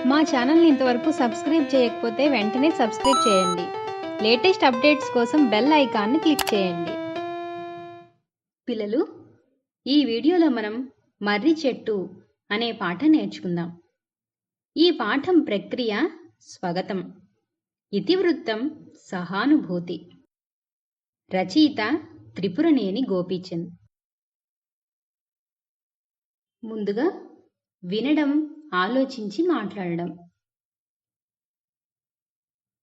మా ఛానల్ని ఇంతవరకు సబ్స్క్రైబ్ చేయకపోతే వెంటనే సబ్స్క్రైబ్ చేయండి. లేటెస్ట్ అప్డేట్స్ కోసం బెల్ ఐకాన్ని క్లిక్ చేయండి. పిల్లలు, ఈ వీడియోలో మనం మర్రి చెట్టు అనే పాఠం నేర్చుకుందాం. ఈ పాఠం ప్రక్రియ స్వాగతం. ఇతివృత్తం సహానుభూతి. రచయిత త్రిపురనేని గోపీచంద్. ముందుగా వినడం, ఆలోచించి మాట్లాడడం.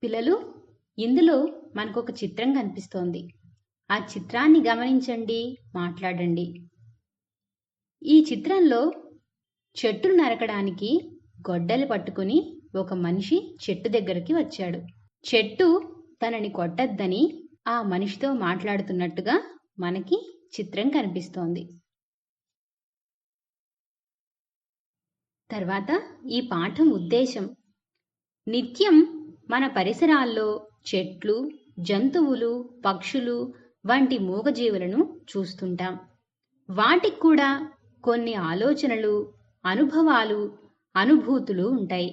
పిల్లలు, ఇందులో మనకొక చిత్రం కనిపిస్తోంది. ఆ చిత్రాన్ని గమనించండి, మాట్లాడండి. ఈ చిత్రంలో చెట్టును నరకడానికి గొడ్డలి పట్టుకుని ఒక మనిషి చెట్టు దగ్గరికి వచ్చాడు. చెట్టు తనని కొట్టద్దని ఆ మనిషితో మాట్లాడుతున్నట్టుగా మనకి చిత్రం కనిపిస్తోంది. తర్వాత ఈ పాఠం ఉద్దేశం. నిత్యం మన పరిసరాల్లో చెట్లు, జంతువులు, పక్షులు వంటి మూగజీవులను చూస్తుంటాం. వాటికి కూడా కొన్ని ఆలోచనలు, అనుభవాలు, అనుభూతులు ఉంటాయి.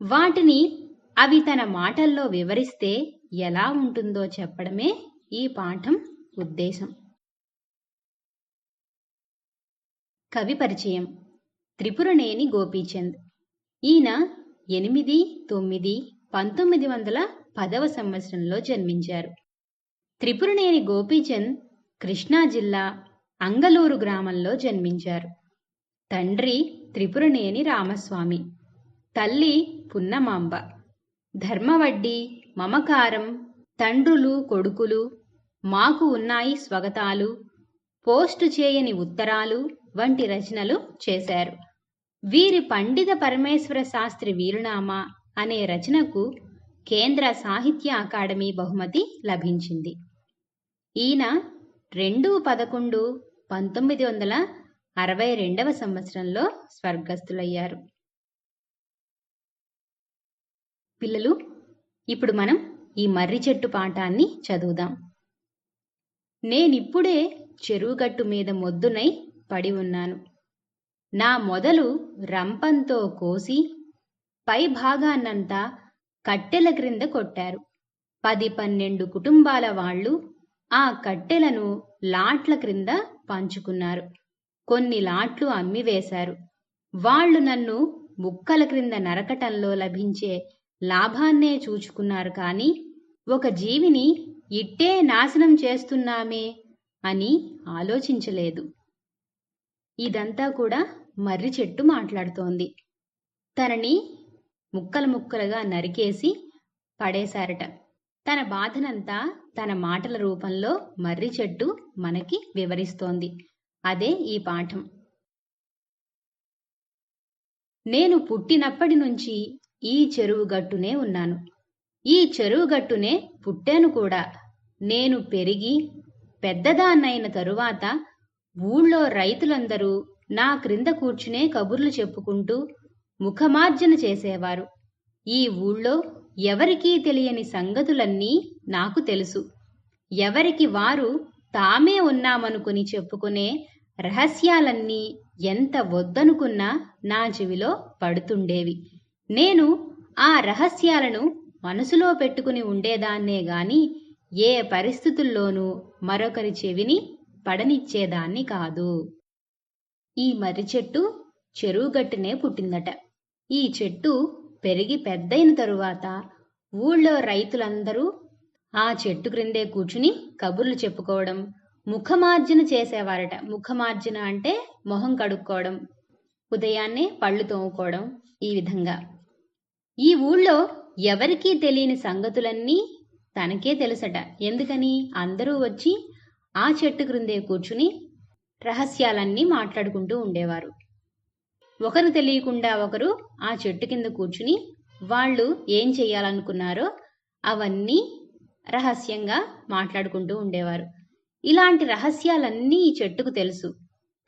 వాటిని అవి తన మాటల్లో వివరిస్తే ఎలా ఉంటుందో చెప్పడమే ఈ పాఠం ఉద్దేశం. కవి పరిచయం. త్రిపురనేని గోపీచంద్. ఈయన 8-9-1910వ సంవత్సరంలో జన్మించారు. త్రిపురనేని గోపీచంద్ కృష్ణా జిల్లా అంగలూరు గ్రామంలో జన్మించారు. తండ్రి త్రిపురనేని రామస్వామి, తల్లి పున్నమాంబ. ధర్మవడ్డీ, మమకారం, తండ్రులు కొడుకులు, మాకు ఉన్నాయి స్వగతాలు, పోస్టు చేయని ఉత్తరాలు వంటి రచనలు చేశారు. వీరి పండిత పరమేశ్వర శాస్త్రి వీరునామా అనే రచనకు కేంద్ర సాహిత్య అకాడమీ బహుమతి లభించింది. ఈయన 2-11-1962వ సంవత్సరంలో స్వర్గస్థులయ్యారు. పిల్లలు, ఇప్పుడు మనం ఈ మర్రి చెట్టు పాఠాన్ని చదువుదాం. నేనిప్పుడే చెరువుగట్టు మీద మొద్దునై పడి ఉన్నాను. నా మొదలు రంపంతో కోసి పై భాగాన్నంతా కట్టెల క్రింద కొట్టారు. 10-12 కుటుంబాల వాళ్ళు ఆ కట్టెలను లాట్ల క్రింద పంచుకున్నారు. కొన్ని లాట్లు అమ్మివేశారు. వాళ్ళు నన్ను ముక్కల క్రింద నరకటంలో లభించే లాభాన్నే చూచుకున్నారు. కానీ ఒక జీవిని ఇట్టే నాశనం చేస్తున్నామే అని ఆలోచించలేదు. ఇదంతా కూడా మర్రి చెట్టు మాట్లాడుతోంది. తనని ముక్కలు ముక్కలుగా నరికేసి పడేశారట. తన బాధనంతా తన మాటల రూపంలో మర్రి చెట్టు మనకి వివరిస్తోంది. అదే ఈ పాఠం. నేను పుట్టినప్పటి నుంచి ఈ చెరువు గట్టునే ఉన్నాను. ఈ చెరువు గట్టునే పుట్టాను కూడా. నేను పెరిగి పెద్దదాన్నైన తరువాత ఊళ్ళో రైతులందరూ నా క్రింద కూర్చునే కబుర్లు చెప్పుకుంటూ ముఖమార్జన చేసేవారు. ఈ ఊళ్ళో ఎవరికీ తెలియని సంగతులన్నీ నాకు తెలుసు. ఎవరికి వారు తామే ఉన్నామనుకుని చెప్పుకునే రహస్యాలన్నీ ఎంత వద్దనుకున్నా నా చెవిలో పడుతుండేవి. నేను ఆ రహస్యాలను మనసులో పెట్టుకుని ఉండేదాన్నే గాని ఏ పరిస్థితుల్లోనూ మరొకరి చెవిని పడనిచ్చేదాన్ని కాదు. ఈ మర్రి చెట్టు చెరువుగట్టునే పుట్టిందట. ఈ చెట్టు పెరిగి పెద్దయిన తరువాత ఊళ్ళో రైతులందరూ ఆ చెట్టు క్రిందే కూర్చుని కబుర్లు చెప్పుకోవడం, ముఖమార్జన చేసేవారట. ముఖమార్జన అంటే మొహం కడుక్కోవడం, ఉదయాన్నే పళ్ళు తోముకోవడం. ఈ విధంగా ఈ ఊళ్ళో ఎవరికీ తెలియని సంగతులన్నీ తనకే తెలుసట. ఎందుకని? అందరూ వచ్చి ఆ చెట్టు క్రిందే కూర్చుని రహస్యాలన్నీ మాట్లాడుకుంటూ ఉండేవారు. ఒకరు తెలియకుండా ఒకరు ఆ చెట్టు కింద కూర్చుని వాళ్ళు ఏం చెయ్యాలనుకున్నారో అవన్నీ రహస్యంగా మాట్లాడుకుంటూ ఉండేవారు. ఇలాంటి రహస్యాలన్నీ ఈ చెట్టుకు తెలుసు.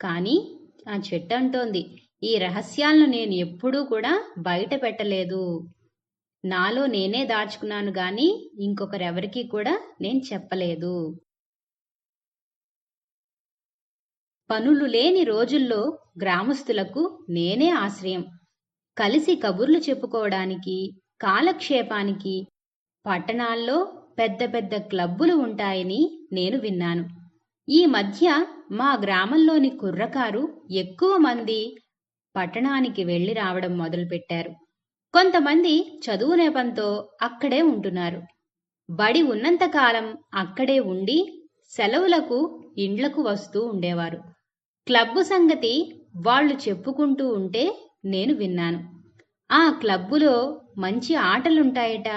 కానీ ఆ చెట్టు అంటోంది, ఈ రహస్యాలను నేను ఎప్పుడూ కూడా బయట పెట్టలేదు. నాలో నేనే దాచుకున్నాను గాని ఇంకొకరెవరికీ కూడా నేను చెప్పలేదు. పనులు లేని రోజుల్లో గ్రామస్తులకు నేనే ఆశ్రయం. కలిసి కబుర్లు చెప్పుకోవడానికి, కాలక్షేపానికి పట్టణాల్లో పెద్ద పెద్ద క్లబ్బులు ఉంటాయని నేను విన్నాను. ఈ మధ్య మా గ్రామంలోని కుర్రకారు ఎక్కువ మంది పట్టణానికి వెళ్ళి రావడం మొదలుపెట్టారు. కొంతమంది చదువు నెపంతో అక్కడే ఉంటున్నారు. బడి ఉన్నంతకాలం అక్కడే ఉండి సెలవులకు ఇండ్లకు వస్తూ ఉండేవారు. క్లబ్బు సంగతి వాళ్ళు చెప్పుకుంటూ ఉంటే నేను విన్నాను. ఆ క్లబ్బులో మంచి ఆటలుంటాయట,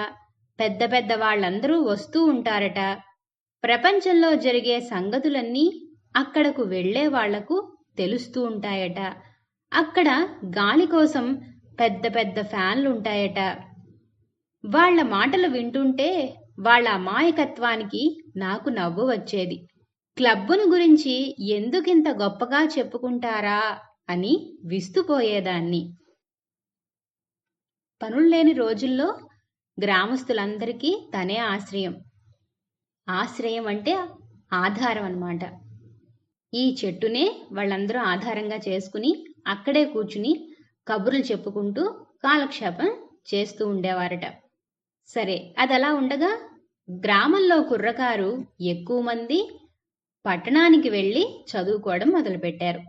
పెద్ద పెద్ద వాళ్ళందరూ వస్తూ ఉంటారట. ప్రపంచంలో జరిగే సంగతులన్నీ అక్కడకు వెళ్లే వాళ్లకు తెలుస్తూ ఉంటాయట. అక్కడ గాలి కోసం పెద్ద పెద్ద ఫ్యాన్లుంటాయట. వాళ్ల మాటలు వింటుంటే వాళ్ల అమాయకత్వానికి నాకు నవ్వు వచ్చేది. క్లబ్బును గురించి ఎందుకింత గొప్పగా చెప్పుకుంటారా అని విస్తుపోయేదాన్ని. పనుల్లేని రోజుల్లో గ్రామస్తులందరికీ తనే ఆశ్రయం. ఆశ్రయం అంటే ఆధారం అన్నమాట. ఈ చెట్టునే వాళ్ళందరూ ఆధారంగా చేసుకుని అక్కడే కూర్చుని కబుర్లు చెప్పుకుంటూ కాలక్షేపం చేస్తూ ఉండేవారట. సరే, అదలా ఉండగా గ్రామంలో కుర్రకారు ఎక్కువ మంది పట్టణానికి వెళ్ళి చదువుకోవడం మొదలుపెట్టారు.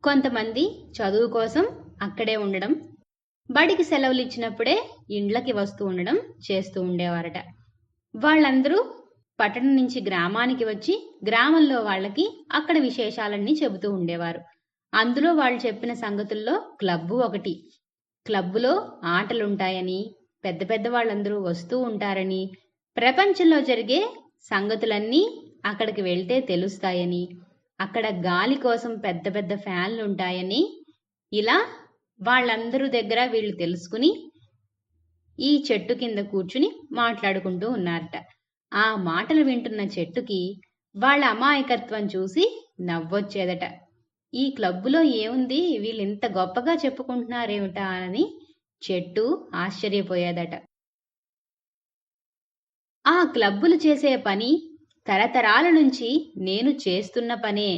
కొంతమంది చదువు కోసం అక్కడే ఉండడం, బడికి సెలవులు ఇచ్చినప్పుడే ఇండ్లకి వస్తూ ఉండడం చేస్తూ ఉండేవారట. వాళ్ళందరూ పట్టణం నుంచి గ్రామానికి వచ్చి గ్రామంలో వాళ్ళకి అక్కడ విశేషాలన్నీ చెబుతూ ఉండేవారు. అందులో వాళ్ళు చెప్పిన సంగతుల్లో క్లబ్బు ఒకటి. క్లబ్బులో ఆటలుంటాయని, పెద్ద పెద్ద వాళ్ళందరూ వస్తూ ఉంటారని, ప్రపంచంలో జరిగే సంగతులన్నీ అక్కడికి వెళ్తే తెలుస్తాయని, అక్కడ గాలి కోసం పెద్ద పెద్ద ఫ్యాన్లుంటాయని, ఇలా వాళ్ళందరూ దగ్గర వీళ్ళు తెలుసుకుని ఈ చెట్టు కింద కూర్చుని మాట్లాడుకుంటూ ఉన్నారట. ఆ మాటలు వింటున్న చెట్టుకి వాళ్ళ అమాయకత్వం చూసి నవ్వొచ్చేదట. ఈ క్లబ్బులో ఏముంది, వీళ్ళు ఇంత గొప్పగా చెప్పుకుంటున్నారేమిటా అని చెట్టు ఆశ్చర్యపోయేదట. ఆ క్లబ్బులు చేసే పని తరతరాల నుంచి నేను చేస్తున్న పనే.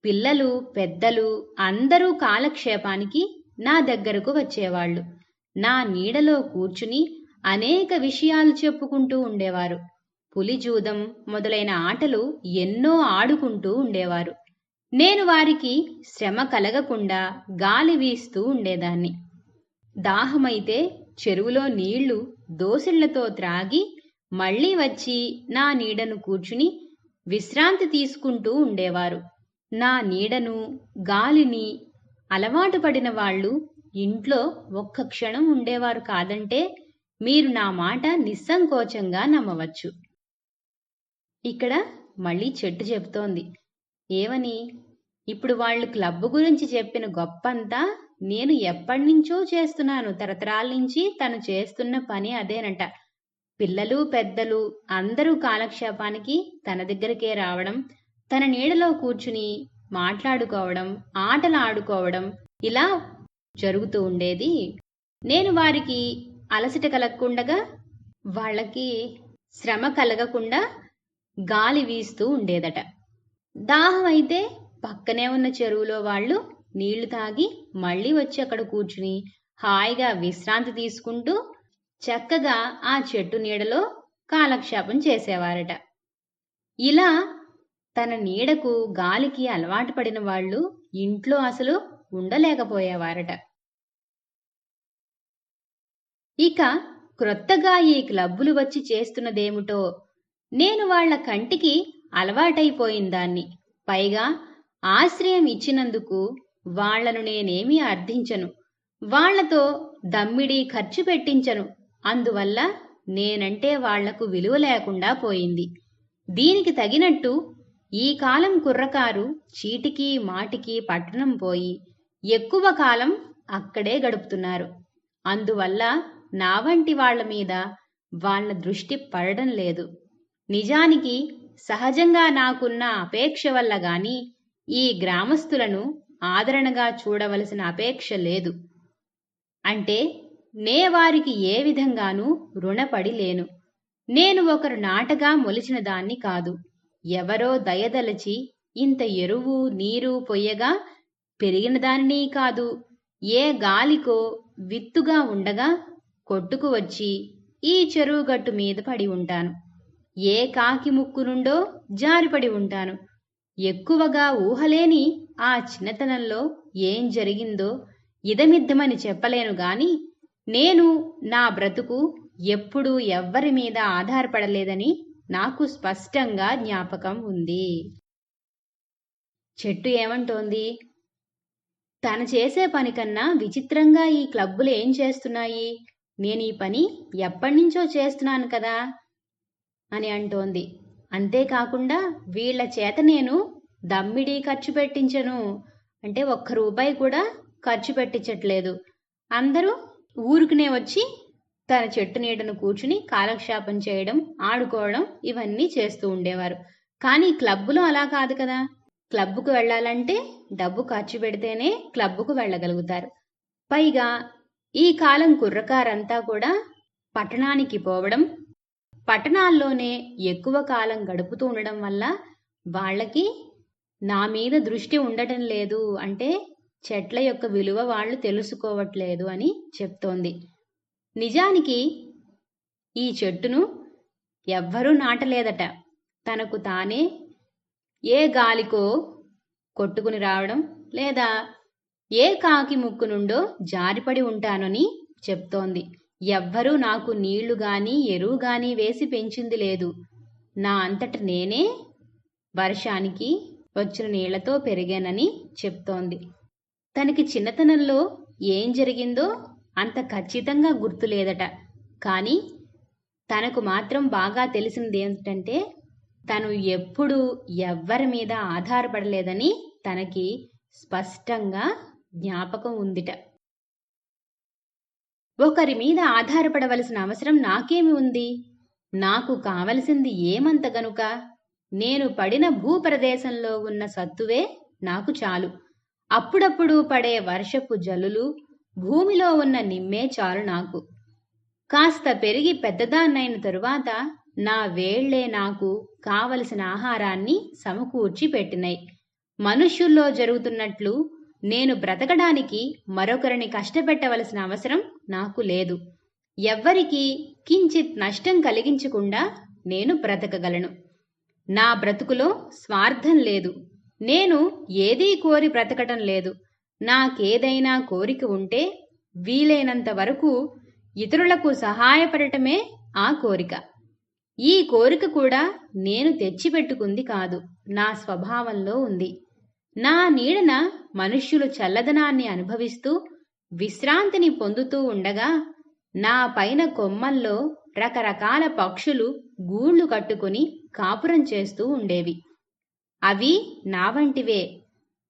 పిల్లలు పెద్దలు అందరూ కాలక్షేపానికి నా దగ్గరకు వచ్చేవాళ్ళు. నా నీడలో కూర్చుని అనేక విషయాలు చెప్పుకుంటూ ఉండేవారు. పులిజూదం మొదలైన ఆటలు ఎన్నో ఆడుకుంటూ ఉండేవారు. నేను వారికి శ్రమ కలగకుండా గాలి వీస్తూ ఉండేదాన్ని. దాహమైతే చెరువులో నీళ్లు దోసిళ్లతో త్రాగి మళ్లీ వచ్చి నా నీడను కూర్చుని విశ్రాంతి తీసుకుంటూ ఉండేవారు. నా నీడను, గాలిని అలవాటు పడిన వాళ్ళు ఇంట్లో ఒక్క క్షణం ఉండేవారు కాదంటే మీరు నా మాట నిస్సంకోచంగా నమ్మవచ్చు. ఇక్కడ మళ్ళీ చెట్టు చెబుతోంది. ఏమని? ఇప్పుడు వాళ్ళు క్లబ్బు గురించి చెప్పిన గొప్పంతా నేను ఎప్పటినుంచో చేస్తున్నాను. తరతరాల నుంచి తను చేస్తున్న పని అదేనట. పిల్లలు పెద్దలు అందరూ కాలక్షేపానికి తన దగ్గరికే రావడం, తన నీడలో కూర్చుని మాట్లాడుకోవడం, ఆటలు ఆడుకోవడం ఇలా జరుగుతూ ఉండేది. నేను వారికి అలసట కలగకుండా, వాళ్ళకి శ్రమ కలగకుండా గాలి వీస్తూ ఉండేదట. దాహం అయితే పక్కనే ఉన్న చెరువులో వాళ్ళు నీళ్లు తాగి మళ్ళీ వచ్చి అక్కడ కూర్చుని హాయిగా విశ్రాంతి తీసుకుంటూ చక్కగా ఆ చెట్టు నీడలో కాలక్షేపం చేసేవారట. ఇలా తన నీడకు గాలికి అలవాటు పడిన వాళ్ళు ఇంట్లో అసలు ఉండలేకపోయేవారట. ఇక క్రొత్తగా ఈ క్లబ్బులు వచ్చి చేస్తున్నదేమిటో నేను వాళ్ల కంటికి అలవాటైపోయిందాన్ని. పైగా ఆశ్రయం ఇచ్చినందుకు వాళ్లను నేనేమీ అర్థించను, వాళ్లతో దమ్మిడీ ఖర్చు పెట్టించను. అందువల్ల నేనంటే వాళ్లకు విలువ లేకుండా పోయింది. దీనికి తగినట్టు ఈ కాలం కుర్రకారు చీటికి మాటికి పట్టణం పోయి ఎక్కువ కాలం అక్కడే గడుపుతున్నారు. అందువల్ల నా వంటి వాళ్ల మీద వాళ్ల దృష్టి పడడం లేదు. నిజానికి సహజంగా నాకున్న అపేక్ష వల్ల గాని ఈ గ్రామస్తులను ఆదరణగా చూడవలసిన అపేక్ష లేదు. అంటే నే వారికి ఏ విధంగానూ రుణపడి లేను. నేను ఒకరు నాటగా మొలిచిన దాన్ని కాదు. ఎవరో దయదలచి ఇంత ఎరువు నీరు పొయ్యగా పెరిగిన దానిని కాదు. ఏ గాలికో విత్తుగా ఉండగా కొట్టుకు వచ్చి ఈ చెరువు గట్టు మీద పడి ఉంటాను. ఏ కాకి ముక్కు నుండో జారిపడి ఉంటాను. ఎక్కువగా ఊహలేని ఆ చిన్నతనంలో ఏం జరిగిందో ఇదమిద్దమని చెప్పలేను గాని నేను నా బ్రతుకు ఎప్పుడూ ఎవ్వరి మీద ఆధారపడలేదని నాకు స్పష్టంగా జ్ఞాపకం ఉంది. చెట్టు ఏమంటోంది? తను చేసే పని కన్నా విచిత్రంగా ఈ క్లబ్బులు ఏం చేస్తున్నాయి? నేను ఈ పని ఎప్పటినుంచో చేస్తున్నాను కదా అని అంటోంది. అంతేకాకుండా వీళ్ల చేత నేను దమ్మిడి ఖర్చు పెట్టించను, అంటే ఒక్క రూపాయి కూడా ఖర్చు పెట్టించట్లేదు. అందరూ ఊరుకునే వచ్చి తన చెట్టు నీడను కూర్చుని కాలక్షేపం చేయడం, ఆడుకోవడం ఇవన్నీ చేస్తూ ఉండేవారు. కానీ క్లబ్బులో అలా కాదు కదా. క్లబ్కు వెళ్ళాలంటే డబ్బు ఖర్చు పెడితేనే క్లబ్కు వెళ్ళగలుగుతారు. పైగా ఈ కాలం కుర్రకారంతా కూడా పట్టణానికి పోవడం, పట్టణాల్లోనే ఎక్కువ కాలం గడుపుతూ ఉండడం వల్ల వాళ్ళకి నా మీద దృష్టి ఉండటం లేదు, అంటే చెట్ల యొక్క విలువ వాళ్ళు తెలుసుకోవట్లేదు అని చెప్తోంది. నిజానికి ఈ చెట్టును ఎవ్వరూ నాటలేదట. తనకు తానే ఏ గాలికో కొట్టుకుని రావడం లేదా ఏ కాకి ముక్కు నుండో జారిపడి ఉంటానని చెప్తోంది. ఎవ్వరూ నాకు నీళ్లు గాని ఎరువు గాని వేసి పెంచింది లేదు. నా అంతట నేనే వర్షానికి వచ్చిన నీళ్లతో పెరిగానని చెప్తోంది. తనకి చిన్నతనంలో ఏం జరిగిందో అంత ఖచ్చితంగా గుర్తులేదట. కానీ తనకు మాత్రం బాగా తెలిసింది ఏంటంటే తను ఎప్పుడూ ఎవ్వరి మీద ఆధారపడలేదని తనకి స్పష్టంగా జ్ఞాపకం ఉందిట. ఒకరి మీద ఆధారపడవలసిన అవసరం నాకేమి ఉంది? నాకు కావలసింది ఏమంత గనుక? నేను పడిన భూప్రదేశంలో ఉన్న సత్తువే నాకు చాలు. అప్పుడప్పుడు పడే వర్షపు జల్లులు, భూమిలో ఉన్న నిమ్మే చాలు నాకు. కాస్త పెరిగి పెద్దదాన్నైన తరువాత నా వేళ్లే నాకు కావలసిన ఆహారాన్ని సమకూర్చి పెట్టినాయి. మనుష్యుల్లో జరుగుతున్నట్లు నేను బ్రతకడానికి మరొకరిని కష్టపెట్టవలసిన అవసరం నాకు లేదు. ఎవ్వరికీ కించిత్ నష్టం కలిగించకుండా నేను బ్రతకగలను. నా బ్రతుకులో స్వార్థం లేదు. నేను ఏదీ కోరి బ్రతకటం లేదు. నాకేదైనా కోరిక ఉంటే వీలైనంత వరకు ఇతరులకు సహాయపడటమే ఆ కోరిక. ఈ కోరిక కూడా నేను తెచ్చిపెట్టుకుంది కాదు, నా స్వభావంలో ఉంది. నా నీడన మనుష్యులు చల్లదనాన్ని అనుభవిస్తూ విశ్రాంతిని పొందుతూ ఉండగా నా పైన కొమ్మల్లో రకరకాల పక్షులు గూళ్ళు కట్టుకుని కాపురం చేస్తూ ఉండేవి. అవి నా వంటివే.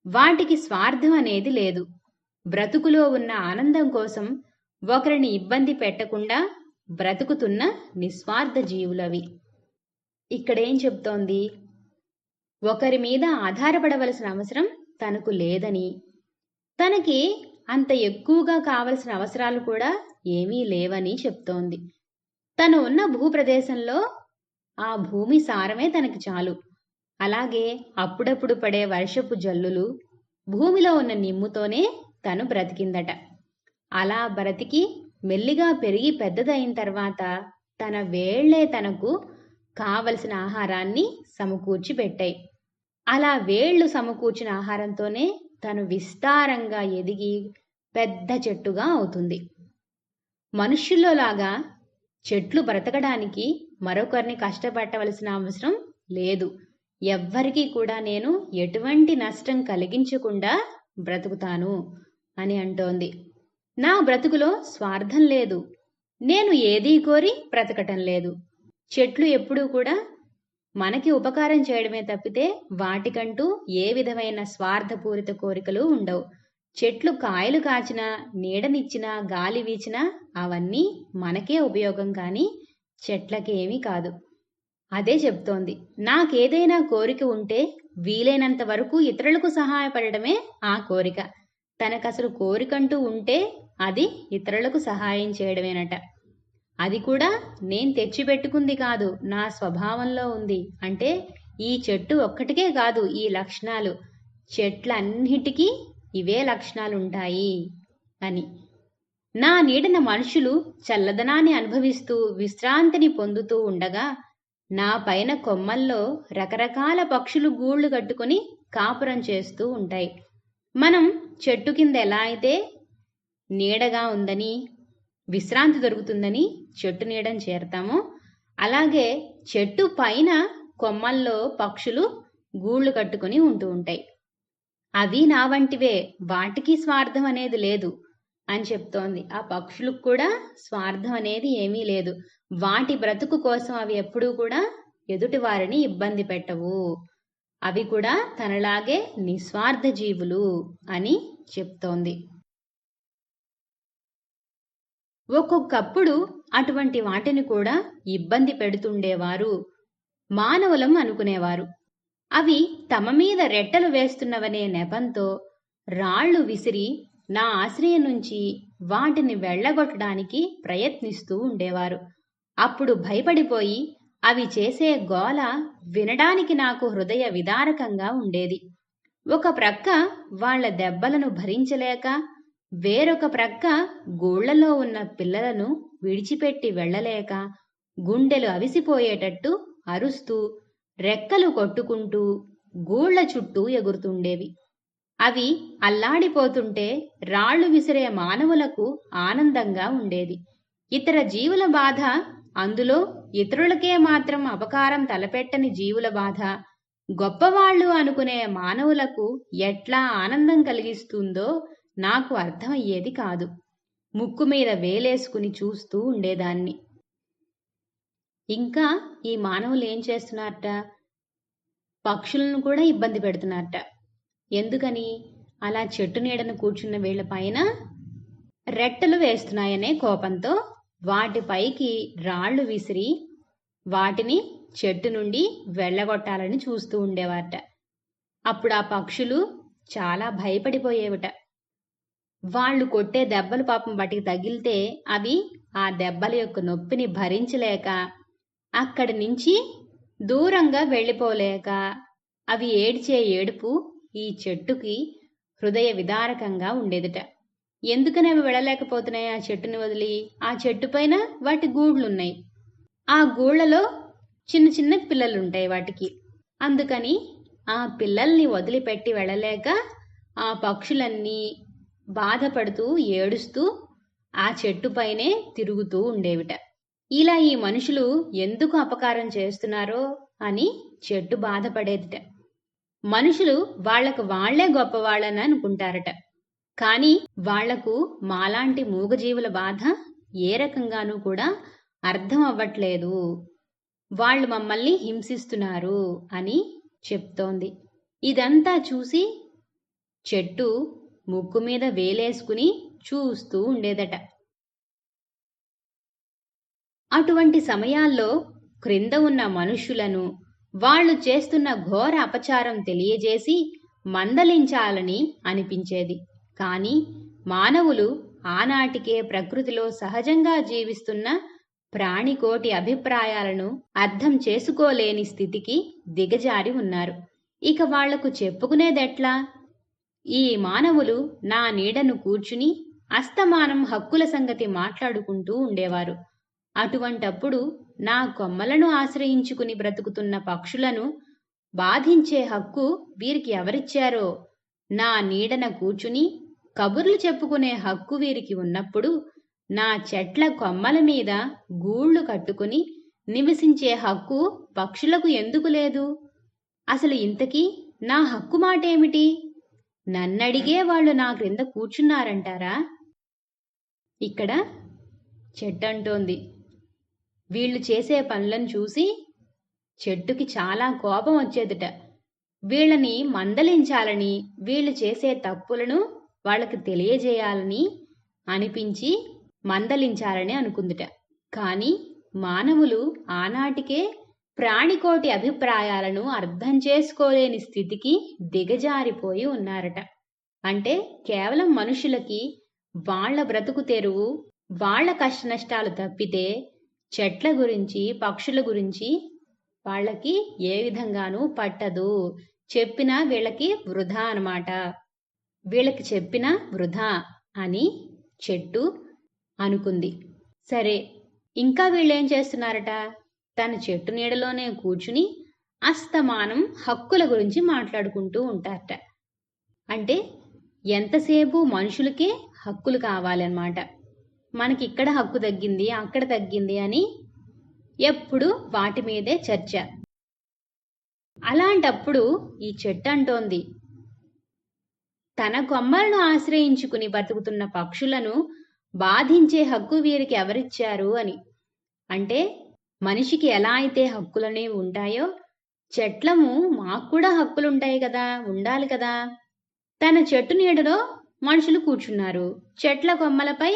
వాటికి స్వార్థం అనేది లేదు. బ్రతుకులో ఉన్న ఆనందం కోసం ఒకరిని ఇబ్బంది పెట్టకుండా బ్రతుకుతున్న నిస్వార్థ జీవులవి. ఇక్కడేం చెప్తోంది? ఒకరి మీద ఆధారపడవలసిన అవసరం తనకు లేదని, తనకి అంత ఎక్కువగా కావలసిన అవసరాలు కూడా ఏమీ లేవని చెప్తోంది. తను ఉన్న భూప్రదేశంలో ఆ భూమి సారమే తనకి చాలు. అలాగే అప్పుడప్పుడు పడే వర్షపు జల్లులు, భూమిలో ఉన్న నిమ్ముతోనే తను బ్రతికిందట. అలా బ్రతికి మెల్లిగా పెరిగి పెద్దదైన తర్వాత తన వేళ్లే తనకు కావలసిన ఆహారాన్ని సమకూర్చి పెట్టాయి. అలా వేళ్లు సమకూర్చిన ఆహారంతోనే తను విస్తారంగా ఎదిగి పెద్ద చెట్టుగా అవుతుంది. మనుష్యుల్లోలాగా చెట్లు బ్రతకడానికి మరొకరిని కష్టపెట్టవలసిన అవసరం లేదు. ఎవ్వరికీ కూడా నేను ఎటువంటి నష్టం కలిగించకుండా బ్రతుకుతాను అని అంటోంది. నా బ్రతుకులో స్వార్థం లేదు. నేను ఏదీ కోరి బ్రతకటం లేదు. చెట్లు ఎప్పుడూ కూడా మనకి ఉపకారం చేయడమే తప్పితే వాటికంటూ ఏ విధమైన స్వార్థపూరిత కోరికలు ఉండవు. చెట్లు కాయలు కాచినా, నీడనిచ్చినా, గాలి వీచినా అవన్నీ మనకే ఉపయోగం కానీ చెట్లకేమీ కాదు. అదే చెప్తోంది. నాకేదైనా కోరిక ఉంటే వీలైనంత వరకు ఇతరులకు సహాయపడటమే ఆ కోరిక. తనకసలు కోరికంటూ ఉంటే అది ఇతరులకు సహాయం చేయడమేనట. అది కూడా నేను తెచ్చిపెట్టుకుంది కాదు, నా స్వభావంలో ఉంది. అంటే ఈ చెట్టు ఒక్కటికే కాదు ఈ లక్షణాలు, చెట్లన్నిటికీ ఇవే లక్షణాలుంటాయి అని. నా నీడన మనుషులు చల్లదనాన్ని అనుభవిస్తూ విశ్రాంతిని పొందుతూ ఉండగా నా పైన కొమ్మల్లో రకరకాల పక్షులు గూళ్ళు కట్టుకుని కాపురం చేస్తూ ఉంటాయి. మనం చెట్టు కింద ఎలా అయితే నీడగా ఉందని, విశ్రాంతి దొరుకుతుందని చెట్టు నీడని చేరతామో, అలాగే చెట్టు పైన కొమ్మల్లో పక్షులు గూళ్ళు కట్టుకుని ఉంటూ ఉంటాయి. అవి నా వంటివే, వాటికి స్వార్థం అనేది లేదు అని చెప్తోంది. ఆ పక్షులకు కూడా స్వార్థం అనేది ఏమీ లేదు. వాటి బ్రతుకు కోసం అవి ఎప్పుడూ కూడా ఎదుటి వారిని ఇబ్బంది పెట్టవు. అవి కూడా తనలాగే నిస్వార్థ జీవులు అని చెప్తోంది. ఒక్కొక్కప్పుడు అటువంటి వాటిని కూడా ఇబ్బంది పెడుతుండేవారు, మానవులం అనుకునేవారు. అవి తమ మీద రెట్టలు వేస్తున్నవనే నెపంతో రాళ్లు విసిరి నా ఆశ్రయం నుంచి వాటిని వెళ్ళగొట్టడానికి ప్రయత్నిస్తూ ఉండేవారు. అప్పుడు భయపడిపోయి అవి చేసే గోల వినడానికి నాకు హృదయ విదారకంగా ఉండేది. ఒక ప్రక్క వాళ్ల దెబ్బలను భరించలేక, వేరొక ప్రక్క గూళ్లలో ఉన్న పిల్లలను విడిచిపెట్టి వెళ్ళలేక గుండెలు అవిసిపోయేటట్టు అరుస్తూ రెక్కలు కొట్టుకుంటూ గూళ్ల చుట్టూ ఎగురుతుండేవి. అవి అల్లాడిపోతుంటే రాళ్లు విసిరే మానవులకు ఆనందంగా ఉండేది. ఇతర జీవుల బాధ, అందులో ఇతరులకే మాత్రం అపకారం తలపెట్టని జీవుల బాధ గొప్పవాళ్లు అనుకునే మానవులకు ఎట్లా ఆనందం కలిగిస్తుందో నాకు అర్థమయ్యేది కాదు. ముక్కు మీద వేలేసుకుని చూస్తూ ఉండేదాన్ని. ఇంకా ఈ మానవులు ఏం చేస్తున్నారట? పక్షులను కూడా ఇబ్బంది పెడుతున్నారట. ఎందుకని? అలా చెట్టు నీడను కూర్చున్న వీళ్ల పైన రెట్టలు వేస్తున్నాయనే కోపంతో వాటిపైకి రాళ్లు విసిరి వాటిని చెట్టు నుండి వెళ్ళగొట్టాలని చూస్తూ ఉండేవారట. అప్పుడు ఆ పక్షులు చాలా భయపడిపోయేవట. వాళ్ళు కొట్టే దెబ్బలు పాపం వాటికి తగిలితే అవి ఆ దెబ్బల యొక్క నొప్పిని భరించలేక అక్కడి నుంచి దూరంగా వెళ్ళిపోలేక అవి ఏడ్చే ఏడుపు ఈ చెట్టుకి హృదయ విదారకంగా ఉండేదిట. ఎందుకని అవి వెళ్ళలేకపోతున్నాయి ఆ చెట్టుని వదిలి? ఆ చెట్టు పైన వాటి గూళ్ళున్నాయి. ఆ గూళ్ళలో చిన్న చిన్న పిల్లలుంటాయి వాటికి. అందుకని ఆ పిల్లల్ని వదిలిపెట్టి వెళ్ళలేక ఆ పక్షులన్నీ బాధపడుతూ ఏడుస్తూ ఆ చెట్టుపైనే తిరుగుతూ ఉండేవిట. ఇలా ఈ మనుషులు ఎందుకు అపకారం చేస్తున్నారో అని చెట్టు బాధపడేదిట. మనుషులు వాళ్లకు వాళ్లే గొప్పవాళ్ళని అనుకుంటారట. కానీ వాళ్లకు మాలాంటి మూగజీవుల బాధ ఏ రకంగానూ కూడా అర్థం అవ్వట్లేదు. వాళ్ళు మమ్మల్ని హింసిస్తున్నారు అని చెప్తోంది. ఇదంతా చూసి చెట్టు ముక్కు మీద వేలేసుకుని చూస్తూ ఉండేదట. అటువంటి సమయాల్లో క్రింద ఉన్న మనుష్యులను వాళ్ళు చేస్తున్న ఘోర అపచారం తెలియజేసి మందలించాలని అనిపించేది. కానీ మానవులు ఆనాటికే ప్రకృతిలో సహజంగా జీవిస్తున్న ప్రాణికోటి అభిప్రాయాలను అర్థం చేసుకోలేని స్థితికి దిగజారి ఉన్నారు. ఇక వాళ్లకు చెప్పుకునేదెట్లా? ఈ మానవులు నా నీడను కూర్చుని అస్తమానం హక్కుల సంగతి మాట్లాడుకుంటూ ఉండేవారు. అటువంటప్పుడు నా కొమ్మలను ఆశ్రయించుకుని బ్రతుకుతున్న పక్షులను బాధించే హక్కు వీరికి ఎవరిచ్చారో? నా నీడన కూర్చుని కబుర్లు చెప్పుకునే హక్కు వీరికి ఉన్నప్పుడు నా చెట్ల కొమ్మల మీద గూళ్ళు కట్టుకుని నివసించే హక్కు పక్షులకు ఎందుకు లేదు? అసలు ఇంతకీ నా హక్కు మాటేమిటి? నన్నడిగే వాళ్ళు నా క్రింద కూర్చున్నారంటారా? ఇక్కడ చెట్టంటోంది. వీళ్ళు చేసే పనులను చూసి చెట్టుకి చాలా కోపం వచ్చేదిట. వీళ్ళని మందలించాలని, వీళ్ళు చేసే తప్పులను వాళ్ళకి తెలియజేయాలని అనిపించి మందలించాలని అనుకుందిట. కానీ మానవులు ఆనాటికే ప్రాణికోటి అభిప్రాయాలను అర్థం చేసుకోలేని స్థితికి దిగజారిపోయి ఉన్నారట. అంటే కేవలం మనుషులకి వాళ్ల బ్రతుకు తెరువు, వాళ్ల కష్టనష్టాలు తప్పితే చెట్ల గురించి, పక్షుల గురించి వాళ్ళకి ఏ విధంగానూ పట్టదు. చెప్పినా వీళ్ళకి వృధా అన్నమాట. వీళ్ళకి చెప్పినా వృధా అని చెట్టు అనుకుంది. సరే, ఇంకా వీళ్ళేం చేస్తున్నారట? తన చెట్టు నీడలోనే కూర్చుని అస్తమానం హక్కుల గురించి మాట్లాడుకుంటూ ఉంటారట. అంటే ఎంతసేపు మనుషులకే హక్కులు కావాలన్నమాట. మనకిక్కడ హక్కు తగ్గింది, అక్కడ తగ్గింది అని ఎప్పుడు వాటి మీదే చర్చ. అలాంటప్పుడు ఈ చెట్టు అంటోంది, తన కొమ్మలను ఆశ్రయించుకుని బతుకుతున్న పక్షులను బాధించే హక్కు వీరికి ఎవరిచ్చారు అని. అంటే మనిషికి ఎలా అయితే హక్కులనేవి ఉంటాయో, చెట్లము మాకు కూడా హక్కులుంటాయి కదా, ఉండాలి కదా. తన చెట్టు నీడలో మనుషులు కూర్చున్నారు, చెట్ల కొమ్మలపై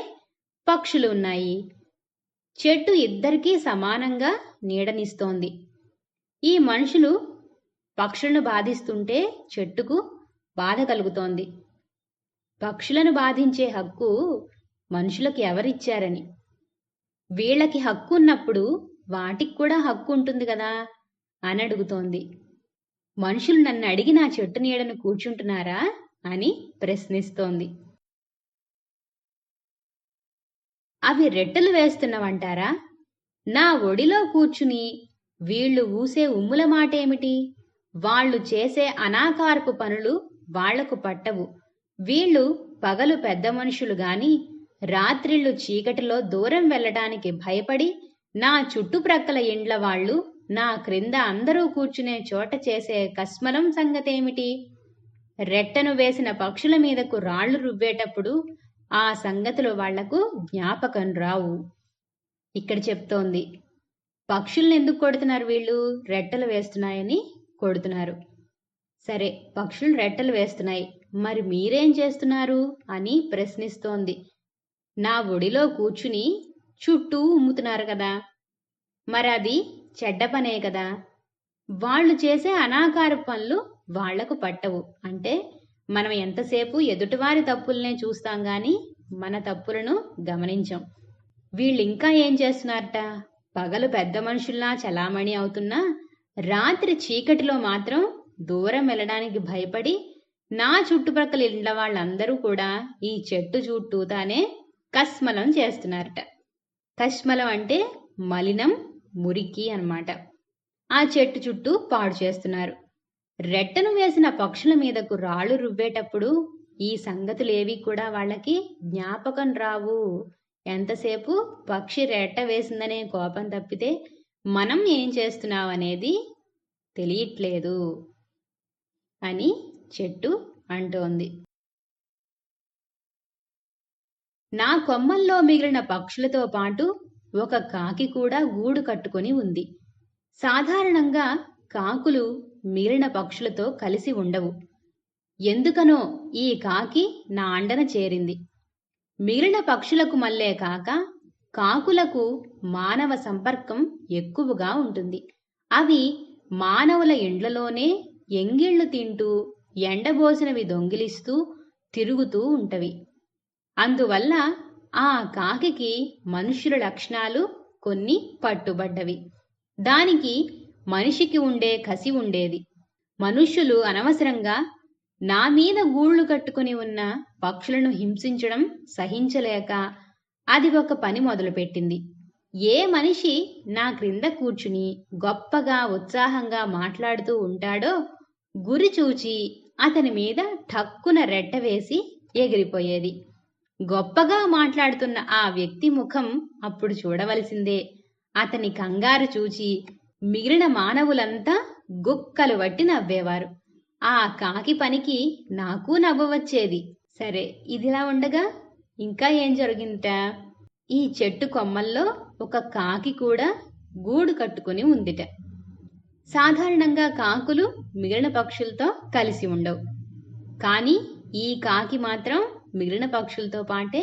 పక్షులు ఉన్నాయి. చెట్టు ఇద్దరికీ సమానంగా నీడనిస్తోంది. ఈ మనుషులు పక్షులను బాధిస్తుంటే చెట్టుకు బాధ కలుగుతోంది. పక్షులను బాధించే హక్కు మనుషులకు ఎవరిచ్చారని. వీళ్ళకి హక్కు ఉన్నప్పుడు వాటికి కూడా హక్కు ఉంటుంది కదా అని అడుగుతోంది. మనుషులు నన్ను అడిగి నా చెట్టు నీడను కూర్చుంటున్నారా అని ప్రశ్నిస్తోంది. అవి రెట్టెలు వేస్తున్నవంటారా? నా ఒడిలో కూర్చుని వీళ్ళు ఊసే ఉమ్ముల మాటేమిటి? వాళ్ళు చేసే అనాకారపు పనులు వాళ్లకు పట్టవు. వీళ్ళు పగలు పెద్ద మనుషులు గాని రాత్రిళ్ళు చీకటిలో దూరం వెళ్ళటానికి భయపడి నా చుట్టుప్రక్కల ఇండ్ల వాళ్ళు నా క్రింద అందరూ కూర్చునే చోట చేసే కస్మలం సంగతేమిటి? రెట్టను వేసిన పక్షుల మీదకు రాళ్లు రువ్వేటప్పుడు ఆ సంగతులు వాళ్లకు జ్ఞాపకం రావు. ఇక్కడ చెప్తోంది, పక్షుల్ని ఎందుకు కొడుతున్నారు వీళ్ళు? రెట్టలు వేస్తున్నాయని కొడుతున్నారు. సరే, పక్షులు రెట్టలు వేస్తున్నాయి, మరి మీరేం చేస్తున్నారు అని ప్రశ్నిస్తోంది. నా ఒడిలో కూర్చుని చుట్టూ ఉమ్ముతున్నారు కదా, మరి అది చెడ్డ పనే కదా. వాళ్ళు చేసే అనాకార పనులు వాళ్లకు పట్టవు. అంటే మనం ఎంతసేపు ఎదుటివారి తప్పులనే చూస్తాం గాని మన తప్పులను గమనించం. వీళ్ళింకా ఏం చేస్తున్నారట? పగలు పెద్ద మనుషుల్లా చలామణి అవుతున్నా రాత్రి చీకటిలో మాత్రం దూరం వెళ్ళడానికి భయపడి నా చుట్టుప్రక్కల ఇండ్ల వాళ్ళందరూ కూడా ఈ చెట్టు చుట్టూతానే కస్మలం చేస్తున్నారట. కస్మలం అంటే మలినం, మురికి అన్నమాట. ఆ చెట్టు చుట్టూ పాడు చేస్తున్నారు. రెట్టను వేసిన పక్షుల మీదకు రాళ్లు రువ్వేటప్పుడు ఈ సంగతులేవి కూడా వాళ్ళకి జ్ఞాపకం రావు. ఎంతసేపు పక్షి రెట్ట వేసిందనే కోపం తప్పితే మనం ఏం చేస్తున్నామనేది తెలియట్లేదు అని చెట్టు అంటోంది. నా కొమ్మల్లో మిగిలిన పక్షులతో పాటు ఒక కాకి కూడా గూడు కట్టుకొని ఉంది. సాధారణంగా కాకులు మిగిలిన పక్షులతో కలిసి ఉండవు. ఎందుకనో ఈ కాకి నా అండన చేరింది. మిగిలిన పక్షులకు మళ్ళే కాక కాకులకు మానవ సంపర్కం ఎక్కువగా ఉంటుంది. అవి మానవుల ఇండ్లలోనే ఎంగిళ్లు తింటూ ఎండబోసినవి దొంగిలిస్తూ తిరుగుతూ ఉంటవి. అందువల్ల ఆ కాకికి మనుష్యుల లక్షణాలు కొన్ని పట్టుబడ్డవి. దానికి మనిషికి ఉండే కసి ఉండేది. మనుష్యులు అనవసరంగా నా మీద గూళ్ళు కట్టుకుని ఉన్న పక్షులను హింసించడం సహించలేక అది ఒక పని మొదలుపెట్టింది. ఏ మనిషి నా క్రింద కూర్చుని గొప్పగా ఉత్సాహంగా మాట్లాడుతూ ఉంటాడో గురి చూచి అతని మీద ఠక్కున రెట్ట వేసి ఎగిరిపోయేది. గొప్పగా మాట్లాడుతున్న ఆ వ్యక్తి ముఖం అప్పుడు చూడవలసిందే. అతని కంగారు చూచి మిగిలిన మానవులంతా గుక్కలు వట్టి నవ్వేవారు. ఆ కాకి పనికి నాకు నవ్వు వచ్చేది. సరే, ఇదిలా ఉండగా ఇంకా ఏం జరిగిందట? ఈ చెట్టు కొమ్మల్లో ఒక కాకి కూడా గూడు కట్టుకుని ఉందిట. సాధారణంగా కాకులు మిగిలిన పక్షులతో కలిసి ఉండవు. కానీ ఈ కాకి మాత్రం మిగిలిన పక్షులతో పాటే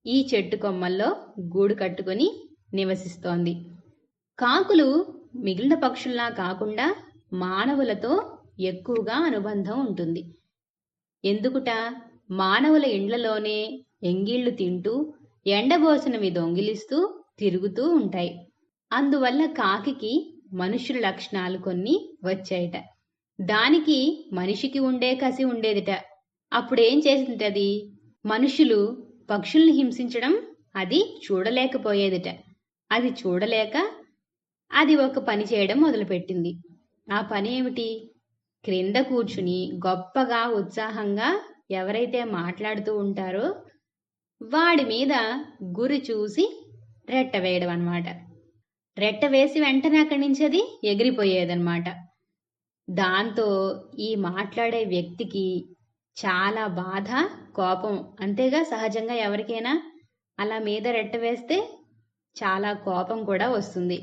ఈ చెట్టు కొమ్మల్లో గూడు కట్టుకుని నివసిస్తోంది. కాకులు మిగిలిన పక్షుల్లా కాకుండా మానవులతో ఎక్కువగా అనుబంధం ఉంటుంది. ఎందుకుట? మానవుల ఇండ్లలోనే ఎంగిళ్లు తింటూ ఎండబోసినవి దొంగిలిస్తూ తిరుగుతూ ఉంటాయి. అందువల్ల కాకికి మనుష్యుల లక్షణాలు కొన్ని వచ్చాయట. దానికి మనిషికి ఉండే కసి ఉండేదిట. అప్పుడేం చేసిందది? మనుషులు పక్షుల్ని హింసించడం అది చూడలేకపోయేదిట. అది చూడలేక అది ఒక పని చేయడం మొదలుపెట్టింది. ఆ పని ఏమిటి? క్రింద కూర్చుని గొప్పగా ఉత్సాహంగా ఎవరైతే మాట్లాడుతూ ఉంటారో వాడి మీద గురి చూసి రెట్ట వేయడం అన్నమాట. రెట్ట వేసి వెంటనే అక్కడి నుంచి అది ఎగిరిపోయేదన్నమాట. దాంతో ఈ మాట్లాడే వ్యక్తికి చాలా బాధ, కోపం. అంతేగా సహజంగా ఎవరికైనా అలా మీద రెట్ట వేస్తే చాలా కోపం కూడా వస్తుంది.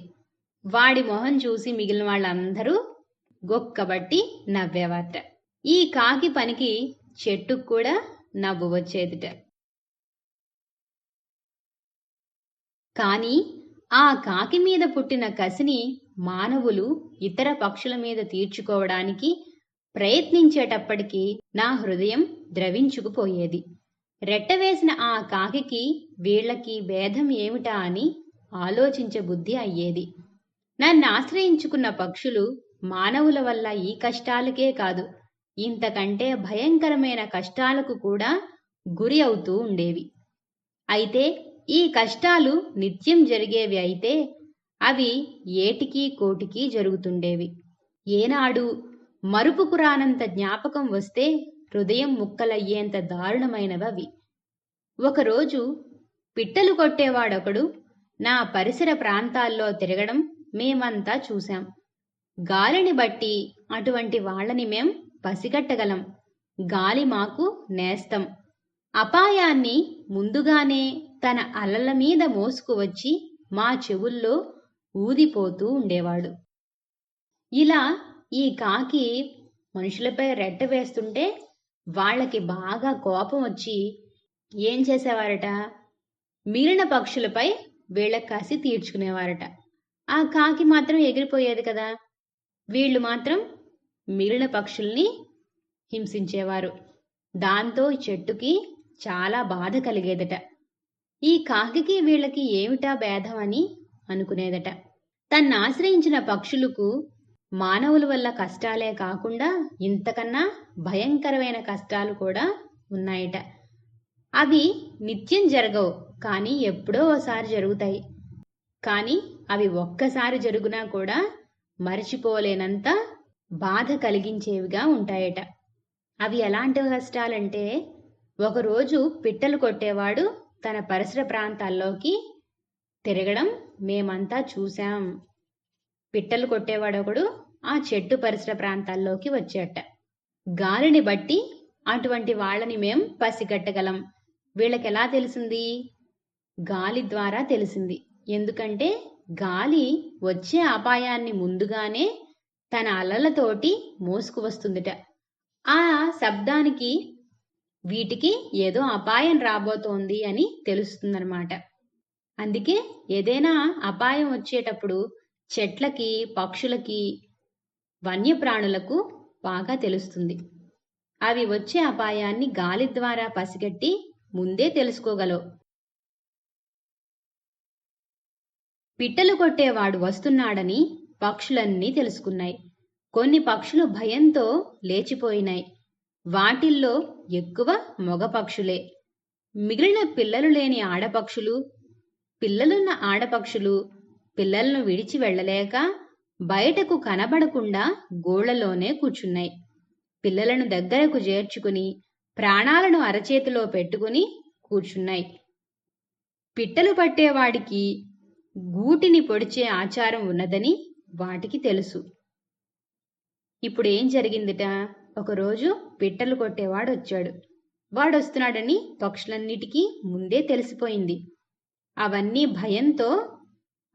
వాడి మొహం చూసి మిగిలిన వాళ్ళందరూ గొక్కబట్టి నవ్వేవారట. ఈ కాకి పనికి చెట్టుకు కూడా నవ్వు వచ్చేదిట. కానీ ఆ కాకి మీద పుట్టిన కసిని మానవులు ఇతర పక్షుల మీద తీర్చుకోవడానికి ప్రయత్నించేటప్పటికీ నా హృదయం ద్రవించుకుపోయేది. రెట్టవేసిన ఆ కాకికి వీళ్లకి భేదం ఏమిటా అని ఆలోచించే బుద్ధి అయ్యేది. నన్ను ఆశ్రయించుకున్న పక్షులు మానవుల వల్ల ఈ కష్టాలకే కాదు, ఇంతకంటే భయంకరమైన కష్టాలకు కూడా గురి అవుతూ ఉండేవి. అయితే ఈ కష్టాలు నిత్యం జరిగేవి అయితే అవి ఏటికి కోటికి జరుగుతుండేవి. ఏనాడు మరుపుకు రానంత జ్ఞాపకం వస్తే హృదయం ముక్కలయ్యేంత దారుణమైనవి. ఒకరోజు పిట్టలు కొట్టేవాడొకడు నా పరిసర ప్రాంతాల్లో తిరగడం మేమంతా చూశాం. గాలిని బట్టి అటువంటి వాళ్ళని మేం పసిగట్టగలం. గాలి మాకు నేస్తం. అపాయాన్ని ముందుగానే తన అలల మీద మోసుకువచ్చి మా చెవుల్లో ఊదిపోతూ ఉండేవాడు. ఇలా ఈ కాకి మనుషులపై రెట్ట వేస్తుంటే వాళ్ళకి బాగా కోపం వచ్చి ఏం చేసేవారట? మిగిలిన పక్షులపై వీళ్ళ కసి తీర్చుకునేవారట. ఆ కాకి మాత్రం ఎగిరిపోయేది కదా, వీళ్ళు మాత్రం మిగిలిన పక్షుల్ని హింసించేవారు. దాంతో చెట్టుకి చాలా బాధ కలిగేదట. ఈ కాకికి వీళ్ళకి ఏమిటా భేదం అని అనుకునేదట. తన్నాశ్రయించిన పక్షులకు మానవుల వల్ల కష్టాలే కాకుండా ఇంతకన్నా భయంకరమైన కష్టాలు కూడా ఉన్నాయట. అవి నిత్యం జరగవు, కానీ ఎప్పుడో ఒకసారి జరుగుతాయి. కానీ అవి ఒక్కసారి జరుగునా కూడా మరిచిపోలేనంత బాధ కలిగించేవిగా ఉంటాయట. అవి ఎలాంటి కష్టాలంటే, ఒకరోజు పిట్టలు కొట్టేవాడు తన పరిసర ప్రాంతాల్లోకి తిరగడం మేమంతా చూశాం. పిట్టలు కొట్టేవాడొకడు ఆ చెట్టు పరిసర ప్రాంతాల్లోకి వచ్చేట. గాలిని బట్టి అటువంటి వాళ్ళని మేం పసిగట్టగలం. వీళ్ళకెలా తెలిసింది? గాలి ద్వారా తెలిసింది. ఎందుకంటే గాలి వచ్చే అపాయాన్ని ముందుగానే తన అలలతోటి మోసుకు వస్తుందిట. ఆ శబ్దానికి వీటికి ఏదో అపాయం రాబోతోంది అని తెలుస్తుందన్నమాట. అందుకే ఏదైనా అపాయం వచ్చేటప్పుడు చెట్లకి, పక్షులకి, వన్యప్రాణులకు బాగా తెలుస్తుంది. అవి వచ్చే అపాయాన్ని గాలి ద్వారా పసిగట్టి ముందే తెలుసుకోగలవు. పిట్టలు కొట్టేవాడు వస్తున్నాడని పక్షులన్నీ తెలుసుకున్నాయి. కొన్ని పక్షులు భయంతో లేచిపోయినాయి. వాటిల్లో ఎక్కువ మగ పక్షులే. మిగిలిన పిల్లలు లేని ఆడపక్షులు, పిల్లలున్న ఆడపక్షులు పిల్లలను విడిచి వెళ్ళలేక బయటకు కనబడకుండా గోళ్లలోనే కూర్చున్నాయి. పిల్లలను దగ్గరకు చేర్చుకుని ప్రాణాలను అరచేతిలో పెట్టుకుని కూర్చున్నాయి. పిట్టలు పట్టేవాడికి గూటిని పొడిచే ఆచారం ఉన్నదని వాటికి తెలుసు. ఇప్పుడు ఏం జరిగిందిట? ఒకరోజు పిట్టలు కొట్టేవాడు వచ్చాడు. వాడొస్తున్నాడని పక్షులన్నిటికీ ముందే తెలిసిపోయింది. అవన్నీ భయంతో